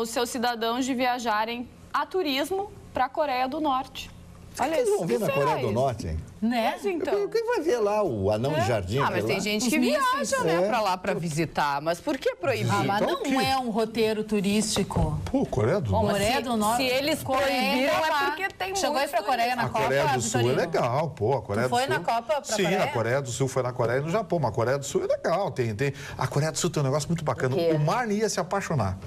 os seus cidadãos de viajarem a turismo para a Coreia do Norte. Olha, eles vão ver na Coreia do Norte, hein? Né? Então. Quem vai ver lá o anão de jardim? Mas tem gente que viaja, né, pra lá pra visitar. Mas por que proibir? Mas não é um roteiro turístico. Pô, Coreia do Norte. Coreia do Norte. Se eles proibiram é porque tem Chegou aí pra Coreia na Copa, A Coreia do Sul é legal, pô. A Coreia do Sul. Foi na Copa pra Sim, Coreia? a Coreia do Sul foi na Coreia e no Japão. Mas a Coreia do Sul é legal. A Coreia do Sul tem um negócio muito bacana. O Marne ia se apaixonar.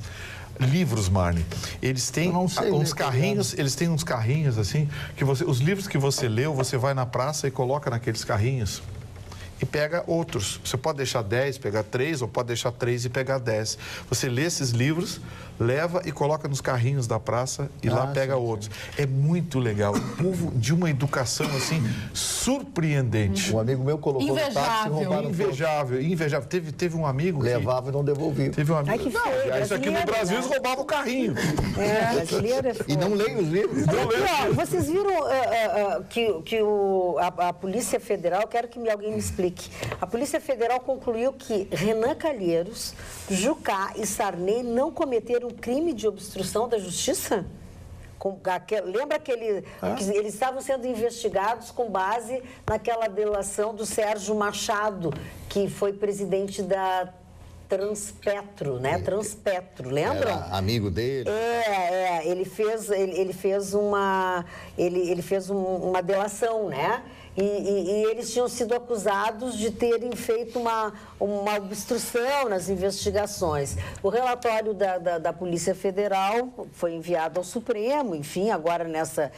Livros, Marne. Eles têm uns carrinhos, assim, que os livros que você leu, você vai na praça e coloca naqueles carrinhos. e pega outros. Você pode deixar 10, pegar 3, ou pode deixar 3 e pegar 10. Você lê esses livros, leva e coloca nos carrinhos da praça e lá pega outros. É muito legal. Um povo de uma educação, assim, surpreendente. Um amigo meu colocou no táxi e roubaram Invejável. Teve um amigo que... Levava e não devolvia. Teve um amigo... Ai, que feio, isso aqui no Brasil, eles roubavam o carrinho. Brasileiro é foda. E não leem os livros. Mas aqui, ó, vocês viram que a Polícia Federal, quero que alguém me explique, a Polícia Federal concluiu que Renan Calheiros, Jucá e Sarney não cometeram crime de obstrução da justiça? Lembra que eles estavam sendo investigados com base naquela delação do Sérgio Machado, que foi presidente da Transpetro, né? Transpetro, lembram? Era amigo dele. Ele fez uma delação, né? E eles tinham sido acusados de terem feito uma obstrução nas investigações. O relatório da Polícia Federal foi enviado ao Supremo, enfim, agora nessa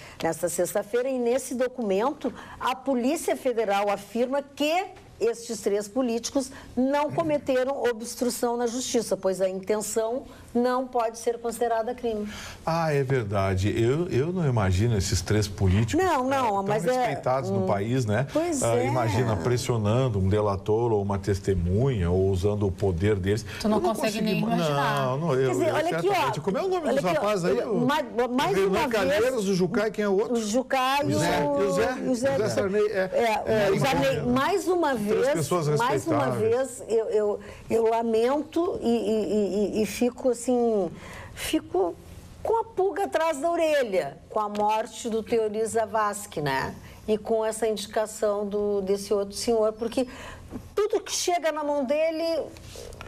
sexta-feira, e nesse documento a Polícia Federal afirma que estes 3 políticos não cometeram obstrução na justiça, pois a intenção não pode ser considerada crime. É verdade. Eu não imagino esses 3 políticos mas respeitados no país, né? Pois Imagina pressionando um delator ou uma testemunha ou usando o poder deles. Tu não consegue nem imaginar. Quer dizer, olha aqui, ó. Como é o nome dos rapazes aí? Mais uma vez... Calheiros, o Jucá e quem é o outro? O Jucá e o Zé Sarney. Mais uma vez, eu lamento e fico assim, fico com a pulga atrás da orelha, com a morte do Teori Zavascki, né? E com essa indicação desse outro senhor, porque tudo que chega na mão dele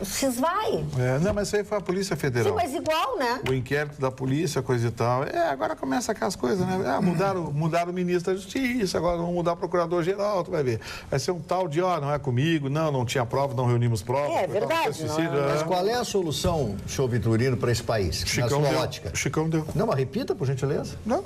se esvai. Mas isso aí foi a Polícia Federal. Sim, mas igual, né? O inquérito da polícia, coisa e tal. Agora começa aquelas coisas, né? Mudaram o ministro da Justiça, agora vão mudar o procurador-geral, tu vai ver. Vai ser um tal de, não é comigo, não tinha prova, não reunimos provas. É verdade. Mas qual é a solução, senhor Vitorino, para esse país? Chicão na sua deu. ótica? Chicão deu. Não, mas repita, por gentileza. Não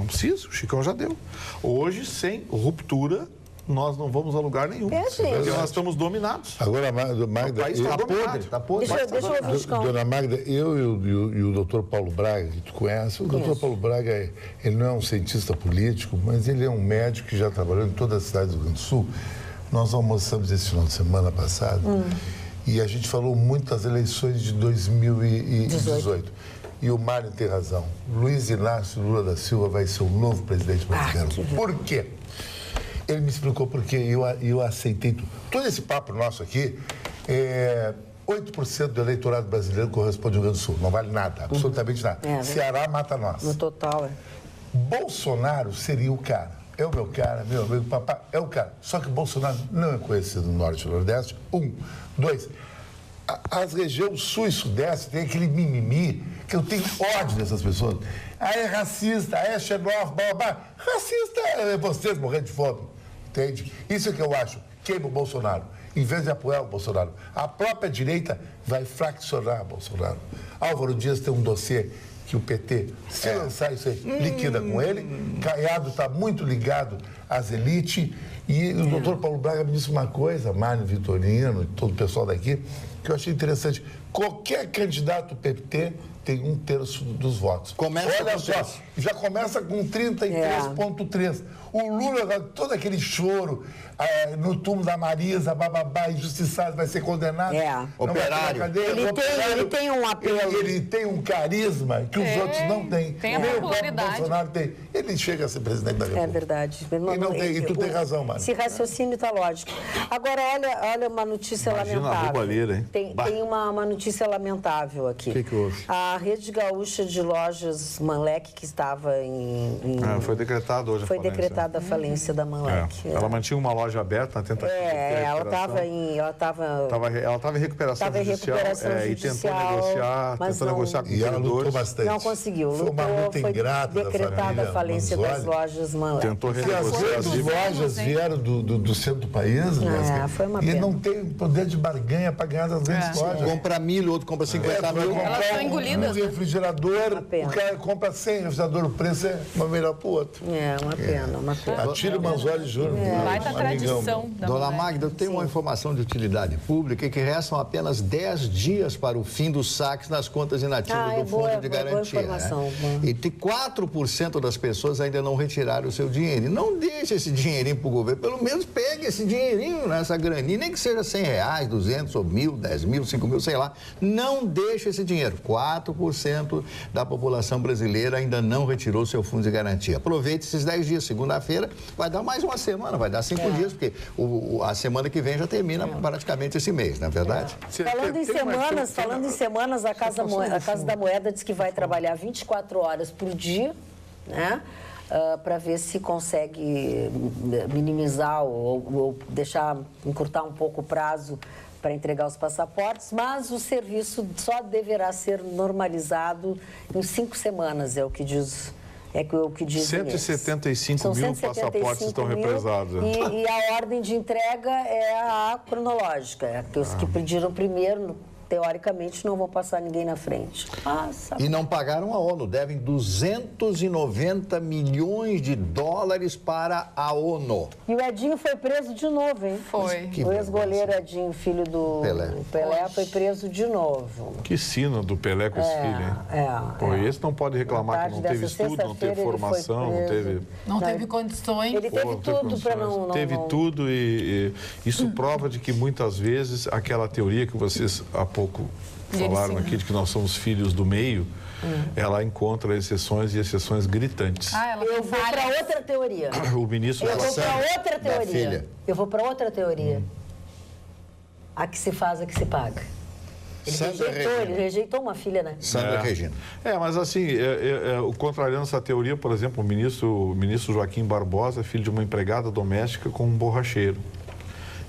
preciso, o Chicão já deu. Hoje, sem ruptura, nós não vamos a lugar nenhum. Gente. Porque nós estamos dominados. Agora, Magda... O país está dominado. Tá podre. Deixa eu ouvir, Chicão. Dona Magda, eu e o doutor Paulo Braga, que tu conhece, o doutor Paulo Braga, ele não é um cientista político, mas ele é um médico que já trabalhou em toda a cidade do Rio Grande do Sul. Nós almoçamos esse final de semana passado e a gente falou muito das eleições de 2018. E o Mário tem razão. Luiz Inácio Lula da Silva vai ser o novo presidente brasileiro. Por quê? Ele me explicou por quê e eu aceitei tudo. Todo esse papo nosso aqui, 8% do eleitorado brasileiro corresponde ao Rio Grande do Sul. Não vale nada, absolutamente nada. Ceará mata nós. No total, Bolsonaro seria o cara. É o meu cara, meu amigo, papai, é o cara. Só que o Bolsonaro não é conhecido no Norte e Nordeste. 2, as regiões Sul e Sudeste tem aquele mimimi que eu tenho ódio dessas pessoas. É racista, é xenófobo, racista é vocês morrendo de fome, entende? Isso é que eu acho, queima o Bolsonaro, em vez de apoiar o Bolsonaro. A própria direita vai fraccionar o Bolsonaro. Álvaro Dias tem um dossiê que o PT, se lançar isso aí, liquida com ele. Caiado está muito ligado às elites. E o doutor Paulo Braga me disse uma coisa, Mário Vitorino e todo o pessoal daqui, que eu achei interessante. Qualquer candidato PT tem 1/3 dos votos. Olha só, já começa com 33,3. O Lula, todo aquele choro no túmulo da Marisa, bababá, injustiçado, vai ser condenado. Operário. Ele tem um apelo. Ele tem um carisma que os outros não têm. Tem a popularidade. O Bolsonaro tem. Ele chega a ser presidente da República. É verdade. E tu tem razão, Mário. Esse raciocínio está lógico. Agora, olha uma notícia lamentável. A roubalheira, hein? Tem uma notícia lamentável aqui. O que houve? A Rede Gaúcha de Lojas Manlec, que estava foi decretado hoje a falência. Foi decretada a falência da Manlec. Ela mantinha uma loja aberta na tentativa de ela estava em recuperação judicial e tentou negociar, com E ela os credores. lutou bastante. Não conseguiu. Foi uma luta ingrata da família decretada a falência das lojas Manlec. Tentou Porque as renegociar as grandes dívidas. lojas vieram zero do centro do país. Foi uma e pena. não tem poder de barganha para ganhar das grandes lojas. Compra milho, outro compra 50 mil. Elas são engolidas, Um refrigerador, pena. o cara compra 100 refrigerador, o preço é uma melhor para o outro. Uma pena, uma pena. Atílio Manzoli Júnior. Baita tradição da Dona mulher. Magda, eu tenho uma informação de utilidade pública que restam apenas 10 dias para o fim dos saques nas contas inativas do Fundo de Garantia. informação, né? E 4% das pessoas ainda não retiraram o seu dinheiro. E não deixe esse dinheirinho para o governo, pelo menos pegue esse dinheirinho, essa graninha, nem que seja R$100, 200 ou 1.000, 10 mil, 5 mil, sei lá. Não deixe esse dinheiro. 4% da população brasileira ainda não retirou seu Fundo de Garantia. Aproveite esses 10 dias. Segunda-feira vai dar mais uma semana, vai dar 5 dias, porque a semana que vem já termina praticamente esse mês, não é verdade? Falando em semanas, a Casa da Moeda diz que vai trabalhar 24 horas por dia, né? Para ver se consegue minimizar ou encurtar um pouco o prazo para entregar os passaportes, mas o serviço só deverá ser normalizado em 5 semanas, é o que diz. O que dizem 175 mil passaportes estão represados. E a ordem de entrega é a cronológica, os que pediram primeiro, teoricamente, não vão passar ninguém na frente. E não pagaram a ONU, devem 290 milhões de dólares para a ONU. E o Edinho foi preso de novo, hein? Foi. O ex-goleiro Edinho, filho do Pelé, foi preso de novo. Que sina do Pelé com esse filho, hein? Esse não pode reclamar que não teve estudo, não teve formação, não teve... Não teve condições. Ele teve tudo para não... Teve tudo e isso prova de que muitas vezes aquela teoria que vocês há pouco falaram aqui de que nós somos filhos do meio, ela encontra exceções e exceções gritantes. Eu vou para outra teoria. O ministro Eu vou para outra teoria. Eu vou para outra teoria. A que se faz, a que se paga. Ele rejeitou uma filha, né? Sandra Regina. Mas assim, contrariando essa teoria, por exemplo, o ministro Joaquim Barbosa, filho de uma empregada doméstica com um borracheiro.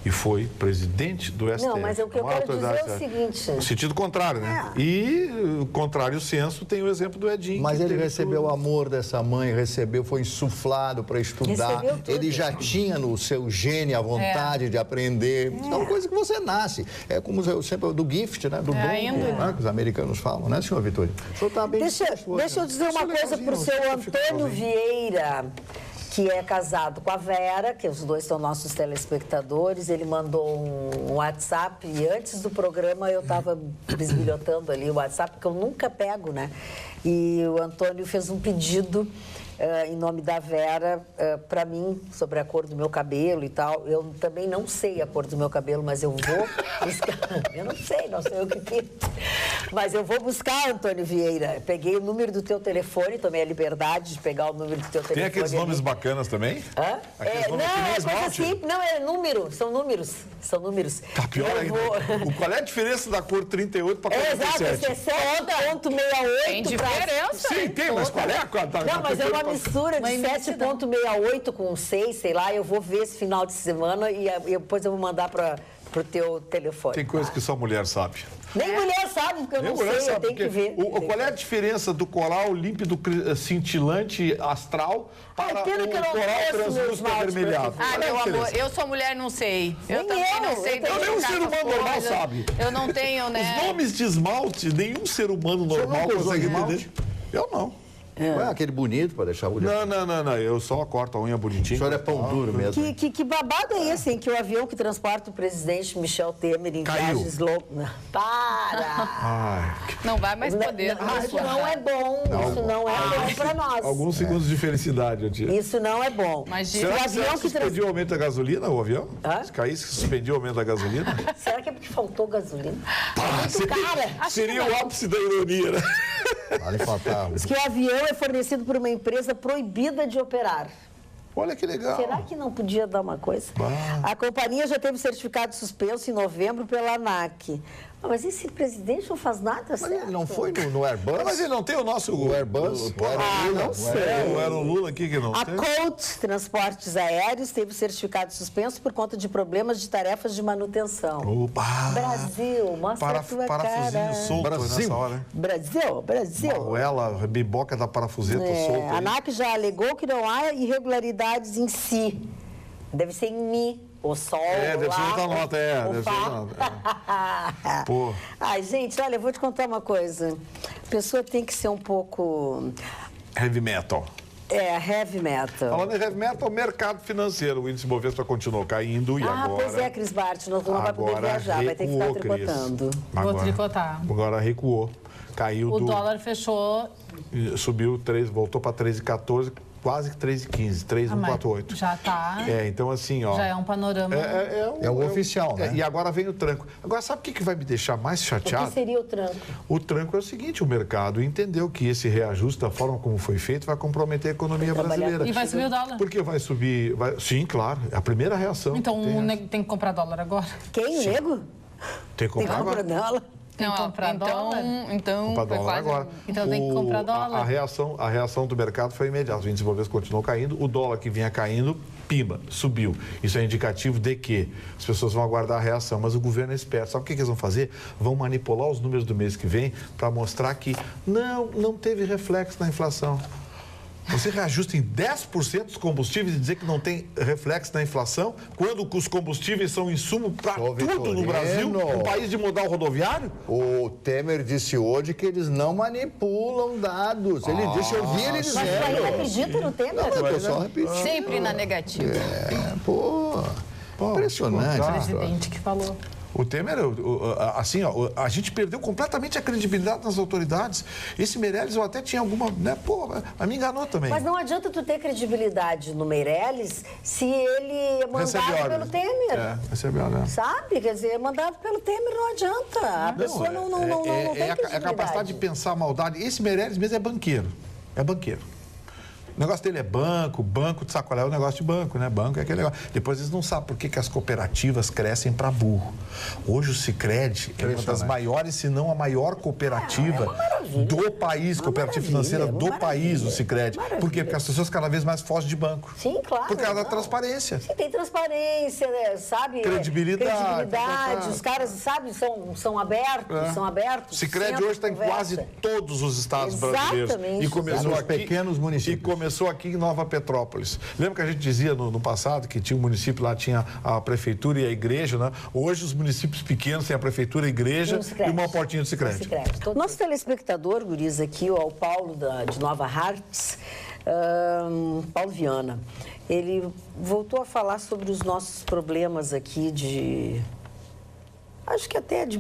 E foi presidente do STF. Não, mas o que eu quero dizer é o seguinte... No sentido contrário, né? E, contrário senso, tem o exemplo do Edinho. Mas ele recebeu o amor dessa mãe, foi insuflado para estudar. Ele já tinha no seu gene a vontade de aprender. É uma coisa que você nasce. É como sempre do gift, né? Do dom, né? Que os americanos falam, né, senhor Vitório? Tá bem deixa eu dizer uma coisa para o seu Antônio Vieira, que é casado com a Vera, que os dois são nossos telespectadores. Ele mandou um WhatsApp e antes do programa eu estava bisbilhotando ali o WhatsApp, porque eu nunca pego, né? E o Antônio fez um pedido em nome da Vera para mim sobre a cor do meu cabelo e tal. Eu também não sei a cor do meu cabelo, mas eu vou buscar. Eu não sei o que pinto. Mas eu vou buscar, Antônio Vieira. Peguei o número do teu telefone, tomei a liberdade de pegar o número do teu telefone. Tem aqueles nomes bacanas também? Não, é número, são números. Tá pior ainda. Qual é a diferença da cor 38 para 47? Exato, esse é 7,68. Tem diferença. Sim, tem, mas qual é a cor? Não, mas é uma mistura de 7,68 com 6, sei lá. Eu vou ver esse final de semana e depois eu vou mandar para o teu telefone. Tem coisa que só mulher sabe. Nem mulher sabe, porque eu não sei, eu tenho que ver. Qual é a diferença do coral límpido, cintilante, astral para o coral translúcido avermelhado? Meu amor, eu sou mulher, não sei. Eu também não sei. Nenhum ser humano normal sabe. Eu não tenho, né? Os nomes de esmalte, nenhum ser humano normal consegue entender. Eu não. Não é aquele bonito para deixar bonito? Não. Eu só corto a unha bonitinha. O senhor é pão duro mesmo. Que babado é esse, hein? Que o avião que transporta o presidente Michel Temer em viagens longas... Para! Não vai mais poder. Isso não é bom. Isso não é bom para nós. Alguns segundos de felicidade, tia. Isso não é bom. Será que suspendiu o aumento da gasolina, o avião? Se caísse, suspendiu o aumento da gasolina? Será que é porque faltou gasolina? Seria o ápice da ironia, né? Vale faltar. Diz que o avião é fornecido por uma empresa proibida de operar. Olha que legal. Será que não podia dar uma coisa? A companhia já teve certificado suspenso em novembro pela ANAC. Mas esse presidente não faz nada, mas certo? Ele não foi no Airbus? Mas ele não tem o nosso... O Airbus? Não sei. Era o Lula aqui que não tem. A Colt Transportes Aéreos teve certificado suspenso por conta de problemas de tarefas de manutenção. Opa! Brasil, mostra a tua cara. Parafusinho solto nessa hora. Brasil. Maruela, a biboca da parafuseta solta. A ANAC já alegou que não há irregularidades em si. Deve ser em Mi, o sol. Deve ser outra nota, deve ser outra nota. Pô. Ai, gente, olha, eu vou te contar uma coisa. A pessoa tem que ser um pouco... Heavy metal. Heavy metal. Falando em heavy metal, mercado financeiro. O índice Bovespa continuou caindo e agora... pois é, Cris Bart, não vai poder viajar, vai ter que ficar tricotando. Vou tricotar. Agora recuou. Caiu o dólar fechou... Subiu, voltou para 3,14, quase que 3,15, 3,148. Já tá. Então assim, ó... Já é um panorama... É o oficial, né? E agora vem o tranco. Agora, sabe o que vai me deixar mais chateado? O que seria o tranco? O tranco é o seguinte, o mercado entendeu que esse reajuste, da forma como foi feito, vai comprometer a economia brasileira. E vai subir o dólar. Porque vai subir... Sim, claro, é a primeira reação. Então o nego tem que comprar dólar agora? Quem, o nego? Tem que comprar agora. Dólar. Tem que comprar dólar? Então comprar dólar agora. Então tem que comprar dólar. A reação do mercado foi imediata. O índice Bovespa continuou caindo, o dólar que vinha caindo, pimba, subiu. Isso é indicativo de que as pessoas vão aguardar a reação, mas o governo é esperto. Sabe o que eles vão fazer? Vão manipular os números do mês que vem para mostrar que não teve reflexo na inflação. Você reajusta em 10% os combustíveis e dizer que não tem reflexo na inflação, quando os combustíveis são insumo para tudo no Brasil, um país de modal rodoviário? O Temer disse hoje que eles não manipulam dados. Ele disse, eu vi ele dizendo. Mas tu ainda acredita no Temer? Não, eu tô só repetindo. Sempre na negativa. Pô, impressionante. O presidente que falou. O Temer, assim, ó, a gente perdeu completamente a credibilidade nas autoridades. Esse Meirelles, eu até tinha alguma, né? Pô, mas me enganou também. Mas não adianta tu ter credibilidade no Meirelles se ele é mandado pelo Temer. Recebe ordem. Sabe? Quer dizer, é mandado pelo Temer, não adianta. A pessoa não tem credibilidade. É a capacidade de pensar a maldade. Esse Meirelles mesmo é banqueiro. É banqueiro. O negócio dele é banco de sacolé é o negócio de banco, né? Banco é aquele negócio. Depois eles não sabem por que as cooperativas crescem para burro. Hoje o Sicredi é uma das maiores, se não a maior cooperativa do país, cooperativa financeira do país, o Sicredi. Por quê? Porque as pessoas cada vez mais fogem de banco. Sim, claro. Por causa da transparência. Sim, tem transparência, né? Sabe? Credibilidade. Os caras, sabe, são abertos, são abertos. O Sicredi hoje está em quase todos os estados brasileiros. Exatamente. E começou aqui, pequenos municípios. Começou aqui em Nova Petrópolis. Lembra que a gente dizia no passado que tinha um município lá, tinha a prefeitura e a igreja, né? Hoje os municípios pequenos têm a prefeitura, a igreja e uma portinha de Sicredi. Nosso telespectador, guris, aqui, o Paulo de Nova Hartz, Paulo Viana, ele voltou a falar sobre os nossos problemas aqui acho que até de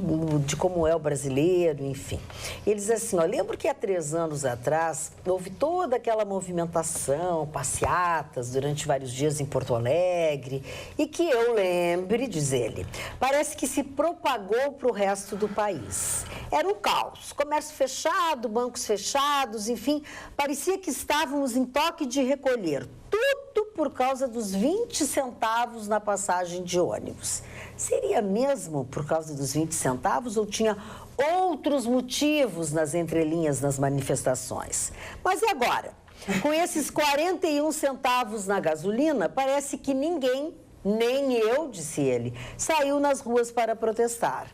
como é o brasileiro, enfim. Eles assim, lembro que há 3 anos atrás houve toda aquela movimentação, passeatas durante vários dias em Porto Alegre e que eu lembre, diz ele, parece que se propagou para o resto do país. Era um caos, comércio fechado, bancos fechados, enfim, parecia que estávamos em toque de recolher. Tudo por causa dos 20 centavos na passagem de ônibus. Seria mesmo por causa dos 20 centavos ou tinha outros motivos nas entrelinhas nas manifestações? Mas e agora? Com esses 41 centavos na gasolina, parece que ninguém, nem eu, disse ele, saiu nas ruas para protestar.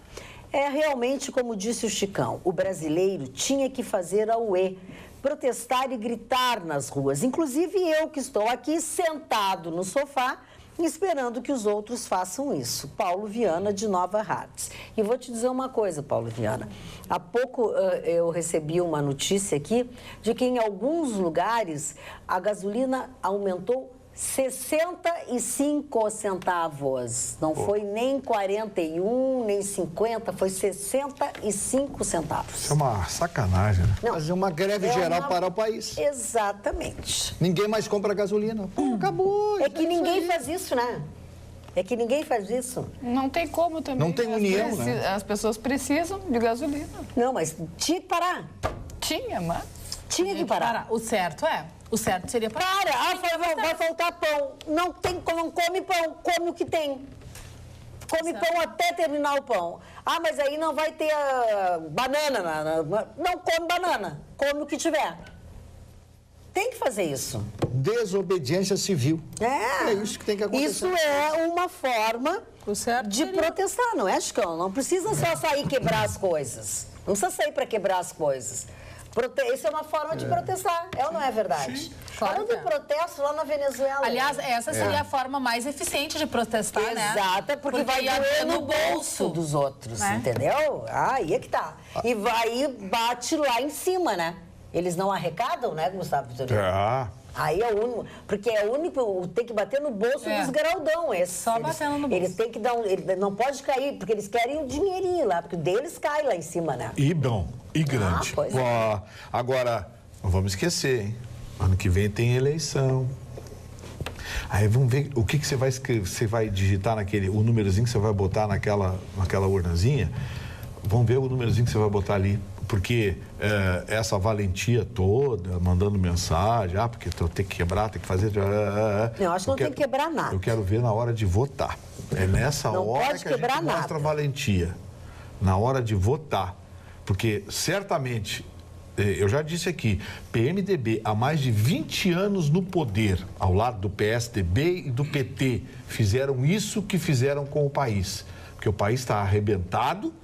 É realmente, como disse o Chicão, o brasileiro tinha que fazer a UE, protestar e gritar nas ruas. Inclusive eu que estou aqui sentado no sofá, esperando que os outros façam isso. Paulo Viana, de Nova Hartz. E vou te dizer uma coisa, Paulo Viana. Há pouco eu recebi uma notícia aqui de que em alguns lugares a gasolina aumentou 65 centavos. Não foi nem 41, nem 50, foi 65 centavos. Isso é uma sacanagem, né? Não, fazer uma greve geral para o país. Exatamente. Ninguém mais compra gasolina. Acabou. É que ninguém faz isso, né? É que ninguém faz isso. Não tem como também. Não tem união, né? As pessoas precisam de gasolina. Não, mas tinha que parar. Tinha, mas... Tinha que parar. O certo seria parar. Vai faltar pão. Não come pão, come o que tem. Come pão até terminar o pão. Mas aí não vai ter banana. Não come banana, come o que tiver. Tem que fazer isso. Desobediência civil. É isso que tem que acontecer. Isso é uma forma de protestar, não é, Chicão? Não precisa só sair e quebrar as coisas. Não precisa sair para quebrar as coisas. Isso é uma forma de protestar, é ou não é verdade? Sim, claro. Falando em protesto lá na Venezuela. Aliás, essa seria a forma mais eficiente de protestar, né? Exata, porque vai doer no bolso dos outros, entendeu? Aí é que tá. E vai bate lá em cima, né? Eles não arrecadam, né, Gustavo Vitorino? Aí é o único, porque é o único, tem que bater no bolso dos graudão. Só batendo no bolso. Eles têm que dar ele não pode cair, porque eles querem o dinheirinho lá, porque o deles cai lá em cima, né? E bom, e grande. Pois agora, não vamos esquecer, hein? Ano que vem tem eleição. Aí vamos ver o que você vai escrever, você vai digitar o númerozinho que você vai botar naquela urnazinha. Vamos ver o númerozinho que você vai botar ali. Porque essa valentia toda, mandando mensagem, porque tem que quebrar, tem que fazer... Não, acho que não tem que quebrar nada. Eu quero ver na hora de votar. É nessa hora que a gente mostra valentia. Na hora de votar. Porque, certamente, eu já disse aqui, PMDB há mais de 20 anos no poder, ao lado do PSDB e do PT, fizeram isso que fizeram com o país. Porque o país está arrebentado,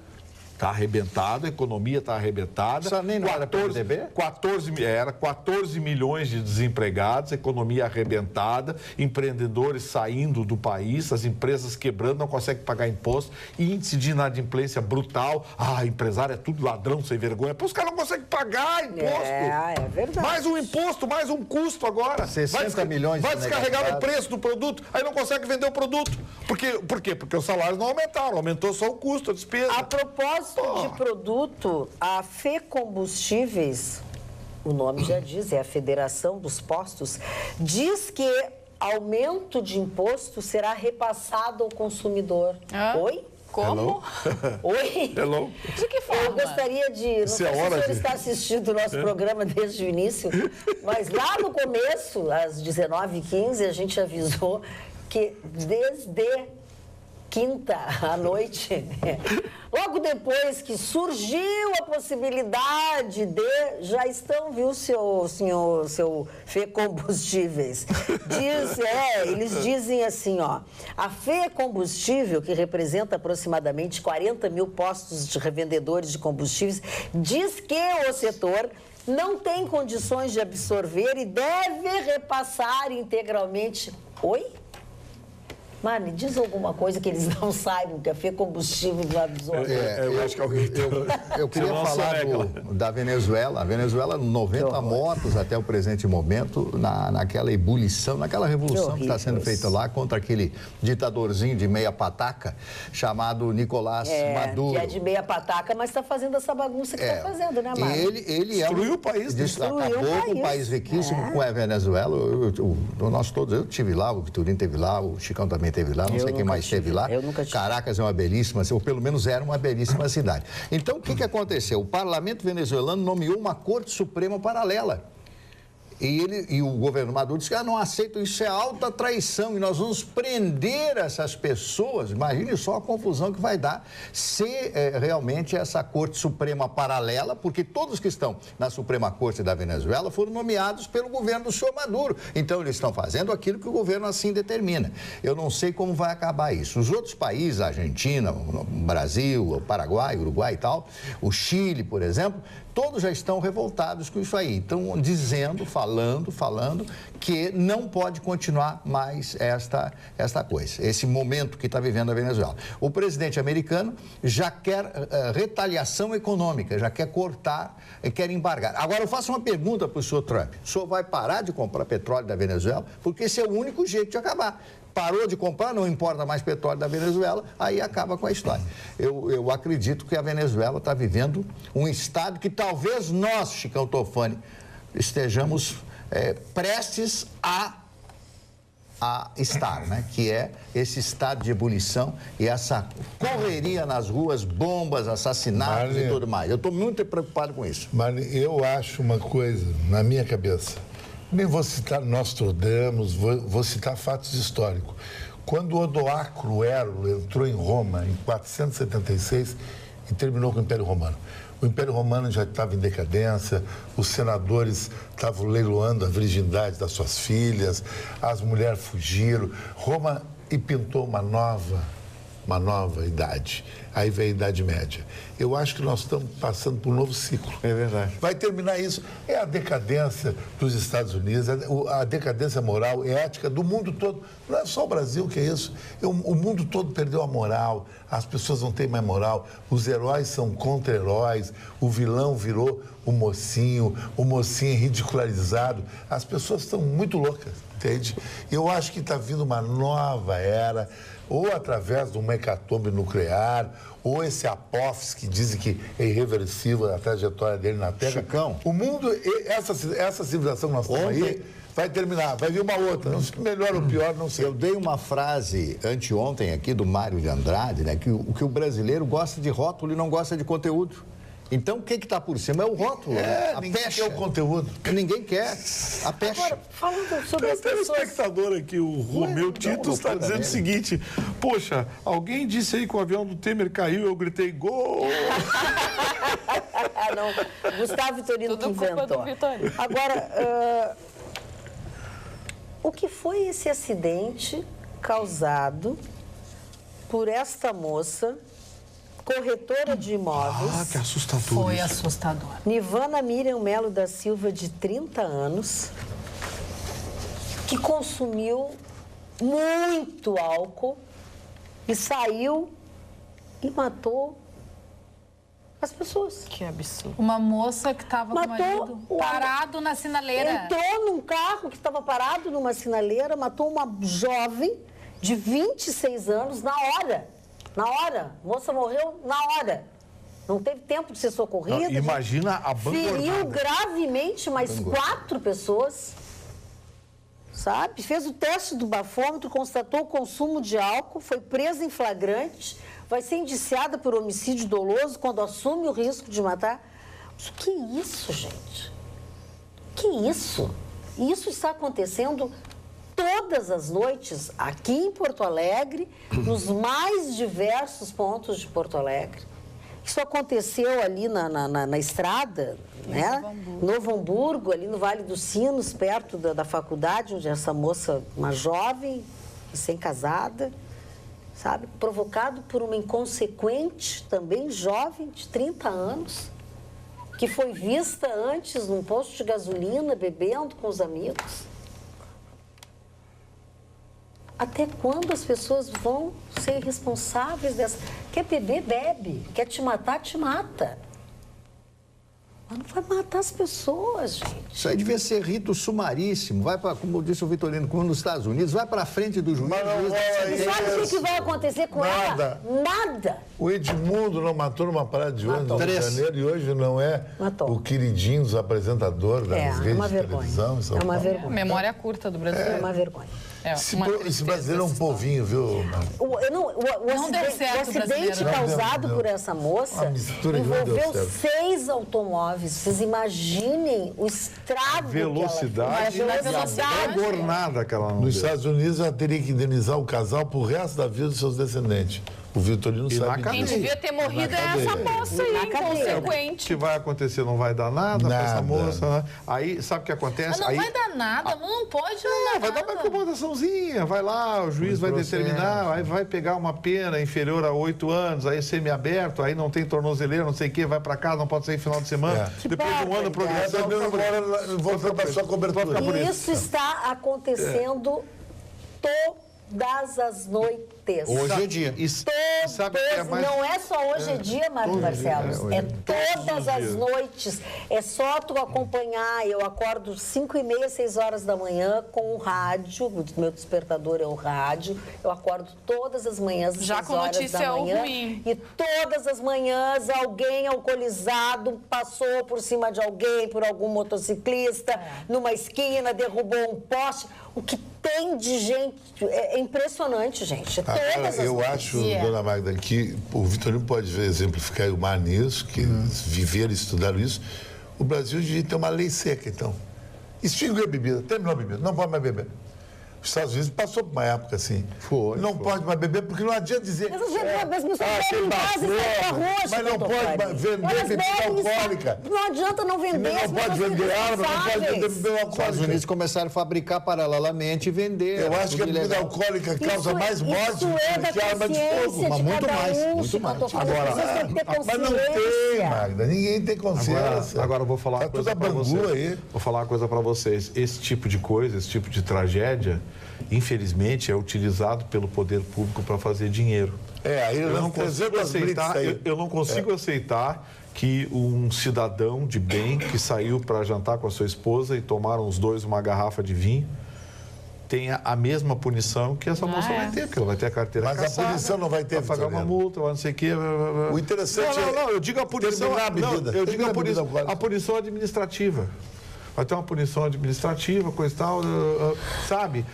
a economia está arrebentada. Isso nem não era PMDB? 14 milhões de desempregados, economia arrebentada, empreendedores saindo do país, as empresas quebrando, não conseguem pagar imposto, índice de inadimplência brutal. Empresário é tudo ladrão, sem vergonha. Os caras não conseguem pagar imposto. É verdade. Mais um imposto, mais um custo agora. 60 milhões vai descarregar o preço do produto, aí não consegue vender o produto. Por quê? Porque os salários não aumentaram, aumentou só o custo, a despesa. A propósito de produto, a FECombustíveis, o nome já diz, é a Federação dos Postos, diz que aumento de imposto será repassado ao consumidor. Oi? Como? Oi? Hello? De que forma? Eu gostaria de... Não sei se o senhor está assistindo o nosso programa desde o início, mas lá no começo, às 19h15, a gente avisou que desde quinta à noite, logo depois que surgiu a possibilidade já estão, viu, seu FECombustíveis. Eles dizem assim, a FECombustível, que representa aproximadamente 40 mil postos de revendedores de combustíveis, diz que o setor não tem condições de absorver e deve repassar integralmente. Oi? Mano, diz alguma coisa que eles não saibam, que a FECombustível não absorve. Eu acho que eu queria falar da Venezuela. A Venezuela, 90 mortos até o presente momento, naquela ebulição, naquela revolução que está sendo feita lá contra aquele ditadorzinho de meia pataca chamado Nicolás Maduro. Que é de meia pataca, mas está fazendo essa bagunça que está fazendo, né, Mário? Ele destruiu o país. Acabou com um país riquíssimo com a Venezuela. Nós todos, eu estive lá, o Vitorino esteve lá, o Chicão também esteve lá, não sei quem mais esteve lá. Eu nunca tive. Caracas é uma belíssima, ou pelo menos era uma belíssima cidade. Então, o que aconteceu? O parlamento venezuelano nomeou uma Corte Suprema paralela. E o governo Maduro disse que não aceito, isso é alta traição e nós vamos prender essas pessoas. Imagine só a confusão que vai dar se realmente essa Corte Suprema paralela, porque todos que estão na Suprema Corte da Venezuela foram nomeados pelo governo do senhor Maduro. Então, eles estão fazendo aquilo que o governo assim determina. Eu não sei como vai acabar isso. Os outros países, a Argentina, o Brasil, o Paraguai, o Uruguai e tal, o Chile, por exemplo, todos já estão revoltados com isso aí. Estão dizendo, falando que não pode continuar mais esta coisa, esse momento que está vivendo a Venezuela. O presidente americano já quer retaliação econômica, já quer cortar, quer embargar. Agora, eu faço uma pergunta para o senhor Trump. O senhor vai parar de comprar petróleo da Venezuela? Porque esse é o único jeito de acabar. Parou de comprar, não importa mais petróleo da Venezuela, aí acaba com a história. Eu acredito que a Venezuela está vivendo um estado que talvez nós, Chicão Tofani, estejamos prestes a estar, né? Que é esse estado de ebulição e essa correria nas ruas, bombas, assassinatos e tudo mais. Eu estou muito preocupado com isso. Mas eu acho uma coisa na minha cabeça. Nem vou citar Nostradamus, vou citar fatos históricos. Quando Odoacro Érulo entrou em Roma em 476 e terminou com o Império Romano. O Império Romano já estava em decadência, os senadores estavam leiloando a virgindade das suas filhas, as mulheres fugiram. Roma pintou uma nova uma nova idade. Aí vem a Idade Média. Eu acho que nós estamos passando por um novo ciclo. É verdade. Vai terminar isso. É a decadência dos Estados Unidos, a decadência moral e ética do mundo todo. Não é só o Brasil que é isso. O mundo todo perdeu a moral, as pessoas não têm mais moral, os heróis são contra-heróis, o vilão virou o mocinho é ridicularizado. As pessoas estão muito loucas, entende? Eu acho que está vindo uma nova era, ou através de uma hecatombe nuclear, ou esse apófis que dizem que é irreversível a trajetória dele na Terra. Chicão. O mundo, essa civilização que nós estamos aí, vai terminar, vai vir uma outra. Não, melhor ou pior, não sei. Eu dei uma frase anteontem aqui do Mário de Andrade, né, que o brasileiro gosta de rótulo e não gosta de conteúdo. Então, o que está por cima é o rótulo, a ninguém pecha. quer o conteúdo. Ninguém quer a pecha. Agora, falando sobre as Tem um pessoas... espectador aqui, o Romeu Tito, está dizendo o seguinte: poxa, alguém disse aí que o avião do Temer caiu, eu gritei gol. Não, Gustavo Vitorino que Tudo culpa inventou. do Vitorino. Agora, o que foi esse acidente causado por esta moça, corretora de imóveis, Ah, que assustador. Foi isso. assustador. Nivana Miriam Melo da Silva, de 30 anos, que consumiu muito álcool e saiu e matou as pessoas. Que absurdo. Uma moça que estava com o Matou marido o- parado na sinaleira. Entrou num carro que estava parado numa sinaleira, matou uma jovem de 26 anos na hora. Na hora. A moça morreu na hora. Não teve tempo de ser socorrida. Não, imagina a Feriu bangornada. gravemente mais 4 pessoas. Sabe? Fez o teste do bafômetro, constatou o consumo de álcool, foi presa em flagrante, vai ser indiciada por homicídio doloso quando assume o risco de matar. Mas o que é isso, gente? O que é isso? E isso está acontecendo todas as noites aqui em Porto Alegre, nos mais diversos pontos de Porto Alegre. Isso aconteceu ali na estrada, né? Novo Hamburgo, ali no Vale dos Sinos, perto da faculdade, onde essa moça, uma jovem, recém-casada, sabe? Provocado por uma inconsequente, também jovem, de 30 anos, que foi vista antes num posto de gasolina, bebendo com os amigos. Até quando as pessoas vão ser responsáveis dessa... Quer beber, bebe. Quer te matar, te mata. Mas não vai matar as pessoas, gente. Isso aí devia ser rito sumaríssimo. Vai para, como disse o Vitorino, como nos Estados Unidos, vai para frente do juiz. Mas não juiz vai, E sabe o que vai acontecer com Nada. ela? Nada. O Edmundo não matou numa parada de ônibus no Rio de 3. Janeiro e hoje não é Matou. o queridinho dos apresentadores das É redes uma de vergonha. televisão em São É uma Paulo. vergonha. Memória curta do Brasil. É uma vergonha. É uma Esse tristeza brasileiro é um essa história. povinho, viu, Marcos? O Não deu certo, o brasileiro. acidente Não causado deu. por essa moça Uma mistura que não deu envolveu certo. 6 automóveis. Vocês imaginem o estrago Velocidade que ela e fez. a Velocidade. bangornada que ela não Nos deu. Estados Unidos, ela teria que indenizar o casal pro resto da vida dos seus descendentes. O Vitorino E na sabe cadeia. Quem disso. devia ter morrido é cadeia. essa moça aí, Na cadeia. O inconsequente. que vai acontecer não vai dar nada, pra essa Nada. moça, né? Aí, sabe o que Ah, acontece? não aí, vai dar nada, não pode não vai dar uma incomodaçãozinha, vai lá, o juiz vai processo. determinar, aí vai pegar uma pena inferior a 8 anos, aí semiaberto, aí não tem tornozeleira, não sei o quê, vai pra casa, não pode sair final de semana. É. Depois de um ano, o programa Essa mesmo agora voltou para sua cobertura. por E isso. isso está acontecendo todas as noites. Hoje é dia. E sabe o que é mais... Não é só hoje é dia, Marco Barcelos. hoje É é todas todos os as dias. noites. É só tu acompanhar. Eu acordo 5h30, 6 horas da manhã com o rádio. O meu despertador é o rádio. Eu acordo todas as manhãs às Já 6 com horas notícia da manhã. ruim. E todas as manhãs alguém alcoolizado passou por cima de alguém, por algum motociclista, numa esquina, derrubou um poste. O que tem de gente... É impressionante, gente. Agora, Todas as eu noites. acho, dona Magda, que o Vitorino pode exemplificar o mar nisso, que viveram e estudaram isso. O Brasil devia ter uma lei seca, então. Extinguiu a bebida, terminou a bebida, não pode mais beber. Os Estados Unidos passou por uma época assim. Não pode mais beber, porque não adianta dizer. Mas as pessoas tem bebem em casa e saem pra rua, gosto Mas de não pode vender bebida alcoólica. Não adianta não vender. Não pode vender arma, não pode vender bebida Os Estados alcoólica. Unidos começaram a fabricar paralelamente e vender. Eu acho que a Tudo bebida ilegal. alcoólica causa mais morte Isso é da que arma de consciência fogo. de Mas muito cada mais, um, muito Chico, mais. eu tô falando, Agora, as pessoas têm que ter Mas não tem, consciência. Magda. Ninguém tem consciência. Agora eu vou falar uma Tá coisa tudo para a vocês. bangu aí. Vou falar uma coisa para vocês. Esse tipo de coisa, esse tipo de tragédia, infelizmente, é utilizado pelo poder público para fazer dinheiro. Aí Eu não consigo aceitar, eu não consigo aceitar que um cidadão de bem que saiu para jantar com a sua esposa e tomaram os dois uma garrafa de vinho tenha a mesma punição que essa moça vai ter, porque ela vai ter a carteira Mas a caçada, punição não vai ter, vai pagar uma Vitoriano. multa, vai não sei o quê. O interessante Não, eu digo a punição. terminar a bebida. Não, eu digo Terminar a bebida alcoólica. a punição administrativa. Vai ter uma punição administrativa, coisa e tal, sabe?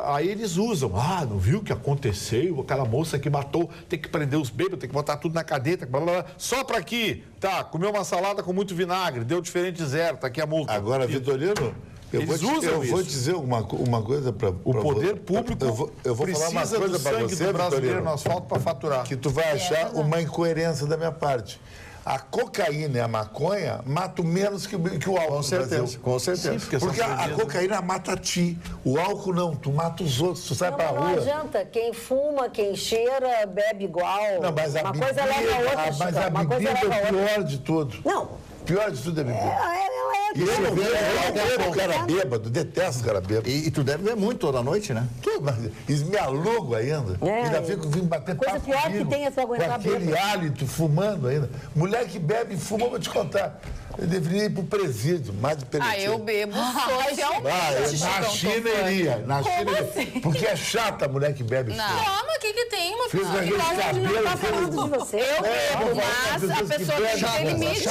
Aí eles usam, não viu o que aconteceu? Aquela moça que matou, tem que prender os bêbados, tem que botar tudo na cadeia, blá, blá, blá. Só para aqui, tá, comeu uma salada com muito vinagre, deu diferente zero, tá aqui a multa. Agora, Vitoriano, eu vou dizer uma coisa para O poder público eu vou falar uma precisa coisa do para sangue você, do brasileiro Vitoriano, no asfalto para faturar. que tu vai achar uma incoerência da minha parte. A cocaína e a maconha matam menos que o álcool no Brasil. Com certeza. Sim, Porque a cocaína mata a ti, o álcool não, tu mata os outros, tu sai Não, pra mas não rua. adianta. Quem fuma, quem cheira, bebe igual. Não, mas a uma bebida, coisa leva a outra, mas Chico. a Uma coisa bebida leva a é o outra. pior de tudo. Não, Pior de tudo é bebida. ela é E eu vejo o cara bêbado, detesto o cara bêbado. E tu deve ver muito toda noite, né? Eles me alugam ainda. Ainda vim bater coisa papo pior que comigo, tem é tu aguentar com aquele bêbado. hálito, fumando ainda. Mulher que bebe e fuma, eu vou te contar. Eu deveria ir pro presídio, mais de penitência. Eu bebo socialmente. Na China iria. Na China iria. Porque é chata a mulher que bebe e fuma. Não, mas o que tem, meu Fez filho? aquele cabelo, tá falando de você. Eu bebo, mas mas a pessoa tem que ter limite.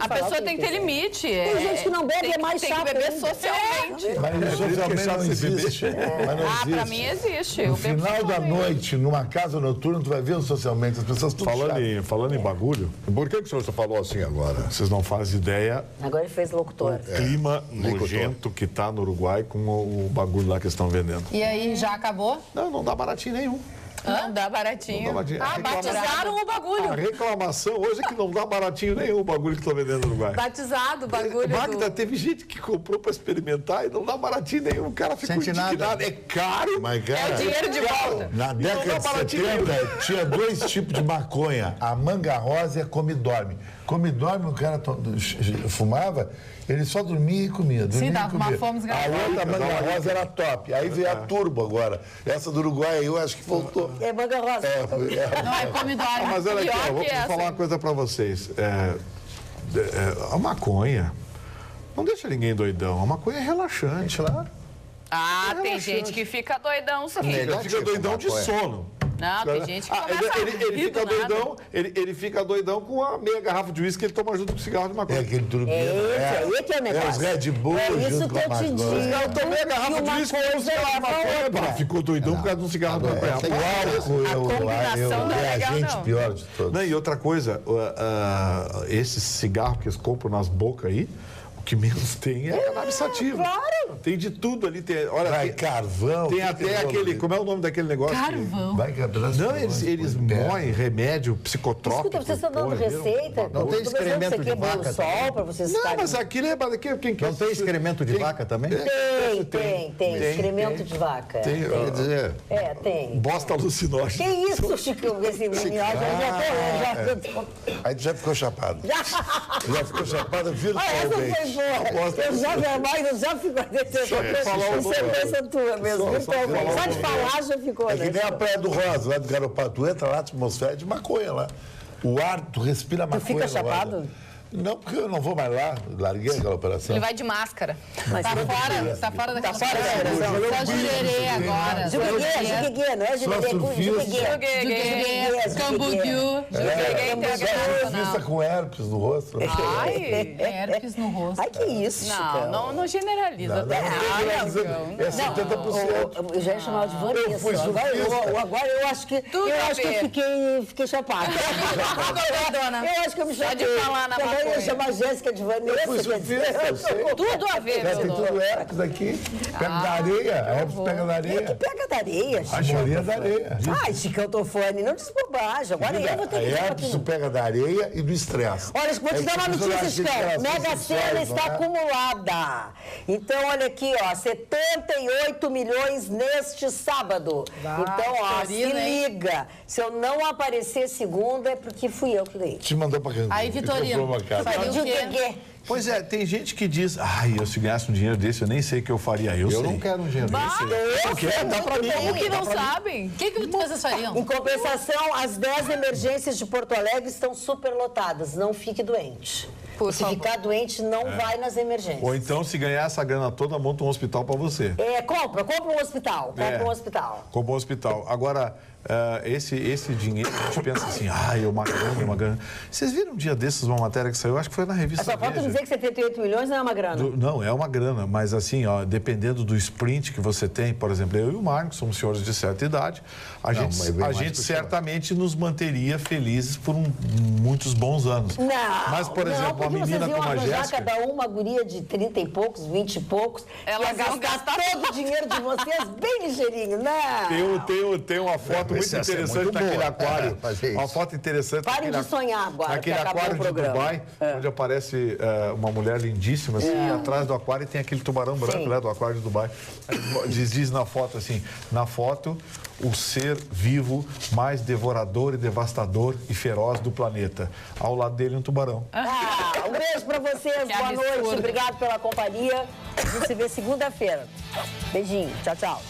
A pessoa tem que ter limite. Tem gente que não bebe, é mais Tem que chato beber ainda. socialmente. Mas socialmente não existe. Mas não Pra existe. mim existe. No Eu bebo final da socialmente. noite, numa casa noturna, tu vai ver o socialmente, as pessoas tudo chato. Falando em bagulho, Por que o senhor falou assim agora? vocês não fazem ideia Agora ele fez locutor. clima nojento que tá no Uruguai com o bagulho lá que eles estão vendendo. E aí, já acabou? Não dá baratinho nenhum. Não dá baratinho. Não dá baratinho. Ah, batizaram o bagulho. A reclamação hoje é que não dá baratinho nenhum o bagulho que estão vendendo no Uruguai. Batizado o bagulho Magda, do... teve gente que comprou para experimentar e não dá baratinho nenhum. O cara ficou Sente nada. indignado. É caro. Mas, cara, dinheiro de volta. Na não década dá de baratinho 70, tinha dois tipos de maconha. A manga rosa e a come-dorme. Come-dorme, o cara fumava, ele só dormia e comia. Dormia Sim, e dava uma comia. fome A desgraçada. outra manga rosa era top. Aí veio a turbo agora. Essa do Uruguai eu acho que voltou. É manga rosa. Não, é come e dorme. Mas olha aqui, Pior ó, vou que essa, falar uma hein? coisa para vocês. A maconha não deixa ninguém doidão. A maconha é relaxante. Tem relaxante. gente que fica doidão, sim. Nega- Ele fica doidão de maconha. Não, sono. tem gente que começa a ele rir fica do nada. doidão, ele fica doidão com a meia garrafa de uísque que ele toma junto com o cigarro de É maconha. aquele turbina. Esse aí que é o negócio. os Red Bull É isso junto que com a eu te maconha. digo. Eu tomei a garrafa Que de uma uísque com um coisa cigarro de leva a maconha. outra. Pá, ficou doidão por causa de um cigarro de maconha. O álcool, combinação não é é a legal, gente não. pior de todos. Não, e outra coisa, esse cigarro que eles compram nas bocas aí, o que menos tem é cannabis sativa. claro. Tem de tudo ali. Olha, Vai carvão. tem que até é aquele. bom, Como é o nome daquele negócio? Carvão. Vai carvão. Não, eles moem remédio psicotrópico. Escuta, vocês estão dando põe, receita. Não tem Tô pensando excremento isso aqui é de vaca Bolo Sol para vocês Não, ficarem... mas aquilo é. Quem Não tem excremento de vaca também? Tem. Excremento de vaca. Quer dizer, Tem. Bosta Que alucinógena. isso, Chico? Esse menino, já tô... Aí tu já ficou chapado. Já ficou chapado, vira Essa o foi boa. Eu já ficou... Isso é coisa tua mesmo. Só de falar já ficou, É né? que nem a Praia do Rosa, lá do Garopá. Tu entra lá, a atmosfera é de maconha lá. O ar, tu respira maconha. fica no ar. chapado? Não, porque eu não vou mais lá. Larguei aquela operação. Ele vai de máscara. Tá fora daquela fora da operação. Só jurerê agora. Jugueguê, não é surfista. Cambugiu. Vista com herpes no rosto. Ai, Herpes no rosto. Ai, que isso, Chico. não generaliza. É 70%. Eu já ia chamar de Vanessa. fui surfista. Agora eu acho que Tudo eu a acho que ver. eu fiquei chapada. Eu acho que eu me Só de chateei. falar na Peguei ia chamar Jéssica de Vanessa, quer dizer. Tudo a ver, Tem tudo Herpes aqui. Pega da areia. Herpes pega da Quem é que areia. pega da areia? A maioria da areia. Ai, Chicantofone, não diz bobagem. Agora eu vou ter A que dizer pra herpes tu. pega da areia e do estresse. Olha, vou te dar uma notícia, Chicão. Mega Sena está acumulada. Então, olha aqui, ó, 78 milhões neste sábado. Então, ó, se liga. Se eu não aparecer segunda, é porque fui eu que ganhei. Te mandou pra Cancún. Aí, Vitorino, faria o quê? Pois é, tem gente que diz, eu se ganhasse um dinheiro desse, eu nem sei o que eu faria. Eu sei. não quero um dinheiro desse. Eu quero, dá pra mim. Como que não sabem? O que vocês fariam? Em compensação, as 10 emergências de Porto Alegre estão superlotadas. Não fique doente. Se ficar doente, não vai nas emergências. Ou então, se ganhar essa grana toda, monta um hospital pra você. Compra um hospital. Compra um hospital. Compra um hospital. Agora, esse dinheiro, a gente pensa assim, é uma grana. Vocês viram um dia desses uma matéria que saiu? Acho que foi na revista Só falta Veja. dizer que 78 milhões não é uma grana. Não, é uma grana, mas assim, dependendo do sprint que você tem, por exemplo, eu e o Marcos somos senhores de certa idade, a gente certamente nos manteria felizes por muitos bons anos. Não, mas, por exemplo, uma menina como a Jéssica... cada uma guria de 30 e poucos, 20 e poucos, elas ia gastar todo o dinheiro de vocês bem ligeirinho, não. Tem uma foto muito interessante naquele aquário. Uma foto interessante. Parem de sonhar agora, naquele aquário de Dubai, onde aparece uma mulher lindíssima, assim, atrás do aquário e tem aquele tubarão branco, né, do aquário de Dubai. Diz na foto assim, na foto, o ser vivo mais devorador e devastador e feroz do planeta. Ao lado dele, um tubarão. Um beijo pra vocês, boa noite, obrigado pela companhia. A gente se vê segunda-feira. Beijinho, tchau, tchau.